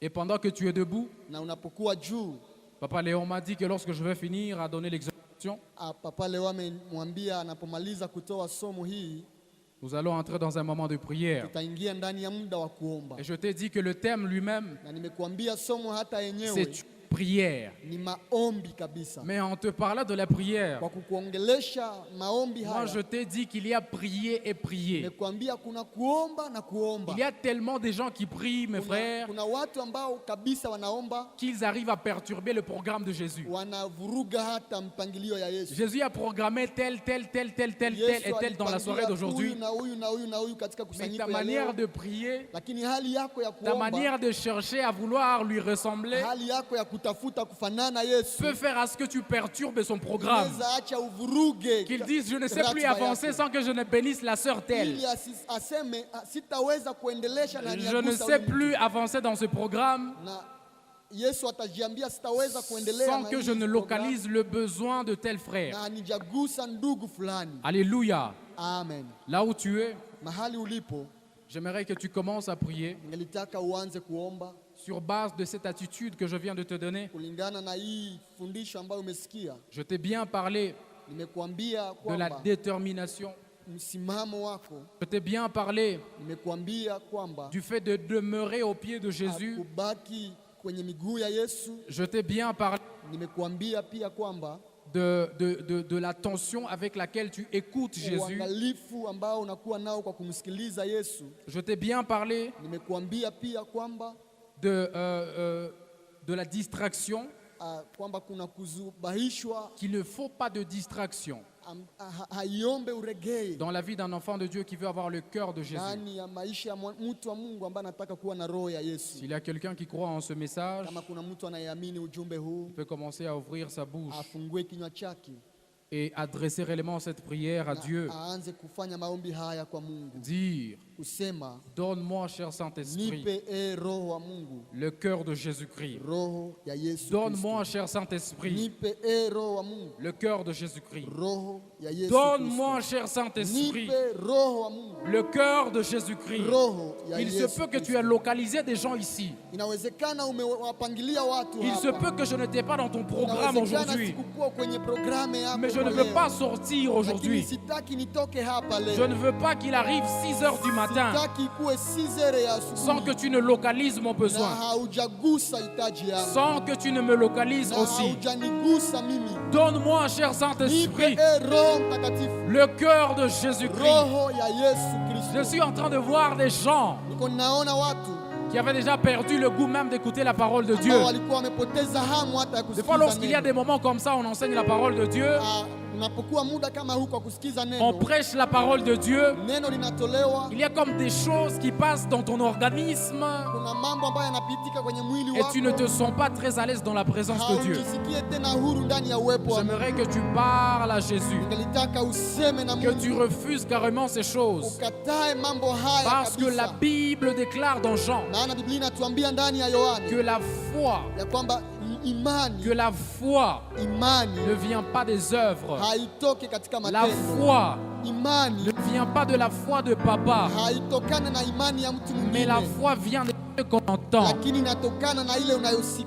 Et pendant que tu es debout, na unapokuwa juu. Papa Léon m'a dit que lorsque je vais finir à donner l'exhortation, Papa leo amemwambia anapomaliza kutoa somo hii nous allons entrer dans un moment de prière. tutaingia ndani ya muda wa kuomba, Et je t'ai dit que le thème lui-même, na nimekuambia somo hata yenyewe c'est une prière. ni maombi kabisa. Mais en te parlant de la prière, Kwa kukuongelesha maombi moi je haya, t'ai dit qu'il y a prier et prier. nimekuambia kuna kuomba na kuomba. Il y a tellement de gens qui prient, mes frères, Kuna watu ambao kabisa wanaomba, qu'ils arrivent à perturber le programme de Jésus. wanavuruga hata mpangilio ya Yesu. Jésus a programmé tel et tel dans la soirée d'aujourd'hui. huyu na huyu na huyu na huyu katika Mais kusanyiko ta ya manière leo, de prier, lakini hali yako ya ta kuomba, manière de chercher à vouloir lui ressembler, hali yako ya kutafuta kufanana Yesu peut faire à ce que tu perturbes son programme. inaweza acha uvuruge Qu'il dise, je ne sais plus ratiba avancer yako. sans que je ne bénisse la sœur telle. Ili aseme sitaweza kuendelesha na Je ne niagusa sais huyu plus avancer dans ce programme mtu. Na Yesu atajiambia sitaweza kuendelea sans na que hii je ne program, localise le besoin de tel frère. na nijagusa ndugu fulani. Alléluia. Amen. Là où tu es, Mahali ulipo, j'aimerais que tu commences à prier ningelitaka uanze kuomba sur base de cette attitude que je viens de te donner. kulingana na hii fundisho ambayo umesikia. Je t'ai bien parlé Nimekuambia de la kwamba détermination. msimamo wako, Je t'ai bien parlé nimekuambia kwamba du fait de demeurer aux pieds de Jésus. kubaki kwenye miguu ya Yesu. Je t'ai bien parlé Nimekuambia pia kwamba de l'attention avec laquelle tu écoutes Jésus. uangalifu ambao unakuwa nao kwa kumsikiliza Yesu. Je t'ai bien parlé Nimekuambia pia kwamba de la distraction, kwamba kuna kuzubahishwa, qu'il ne faut pas de distraction haiombe uregei dans la vie d'un enfant de Dieu qui veut avoir le cœur de Jésus. ndani ya maisha ya mtu wa Mungu ambaye anataka kuwa na roho ya Yesu. S'il y a quelqu'un qui croit en ce message, Kama kuna mtu anayeamini ujumbe huu, il peut commencer à ouvrir sa bouche afungue kinywa chake et adresser réellement cette prière à na Dieu. aanze kufanya maombi haya kwa Mungu, Dire, kusema donne-moi, cher Saint-Esprit, nipe roho wa Mungu, le cœur de Jésus-Christ. roho ya Yesu Donne-moi, Kristo. cher Saint-Esprit, Nipe roho wa Mungu, le cœur de Jésus-Christ. roho ya Yesu Donne-moi, Kristo. cher Saint-Esprit, Nipe roho wa Mungu, le cœur de Jésus-Christ. roho ya Il se Yesu peut que tu Kristo. aies localisé des gens ici. Inawezekana umewapangilia watu Il se hapa. peut que je n'étais pas dans ton programme Inawezekana aujourd'hui. sikukuwa kwenye programu yako Mais je kwa ne veux leo. pas sortir Lakini aujourd'hui. sitaki nitoke hapa leo. Je ne veux pas qu'il arrive 6 heures du matin Sitaki ikuwe 6 heures ya asubuhi sans que tu ne localises mon na besoin. haujagusa hitaji yangu, Sans que tu ne me localises na aussi. haujanigusa mimi. Donne-moi, cher Saint-Esprit, Nipe Roho Mtakatifu, le cœur de Jésus-Christ. roho ya Yesu Je Kristo. suis en train de voir des gens Niko naona watu qui avaient déjà perdu le goût même d'écouter la parole de Dieu. ambao walikuwa wamepoteza hamu hata ya Des fois, kusikiza lorsqu'il y a neno. des moments comme ça, on enseigne la parole de Dieu. unapokuwa muda kama huu kwa kusikiza on neno, prêche la parole de Dieu, neno linatolewa, il y a comme des choses qui passent dans ton organisme kuna mambo ambayo yanapitika kwenye mwili et wako, tu ne te sens pas très à l'aise dans la présence de Dieu. haujisikie tena huru ndani ya uwepo wa Mungu. J'aimerais que tu parles à Jésus, Ningelitaka useme na que Mungu, tu refuses carrément ces choses. ukatae mambo haya Parce que la kabisa. Bible déclare dans Jean Maana Biblia inatuambia ndani ya Yohana que la foi, ya kwamba imani ne vient pas des œuvres. haitoki katika La matendo. foi Imani ne vient pas de la foi de papa, haitokana na imani ya mtu mais la mwingine, foi vient de ce qu'on entend. lakini inatokana na ile unayosikia.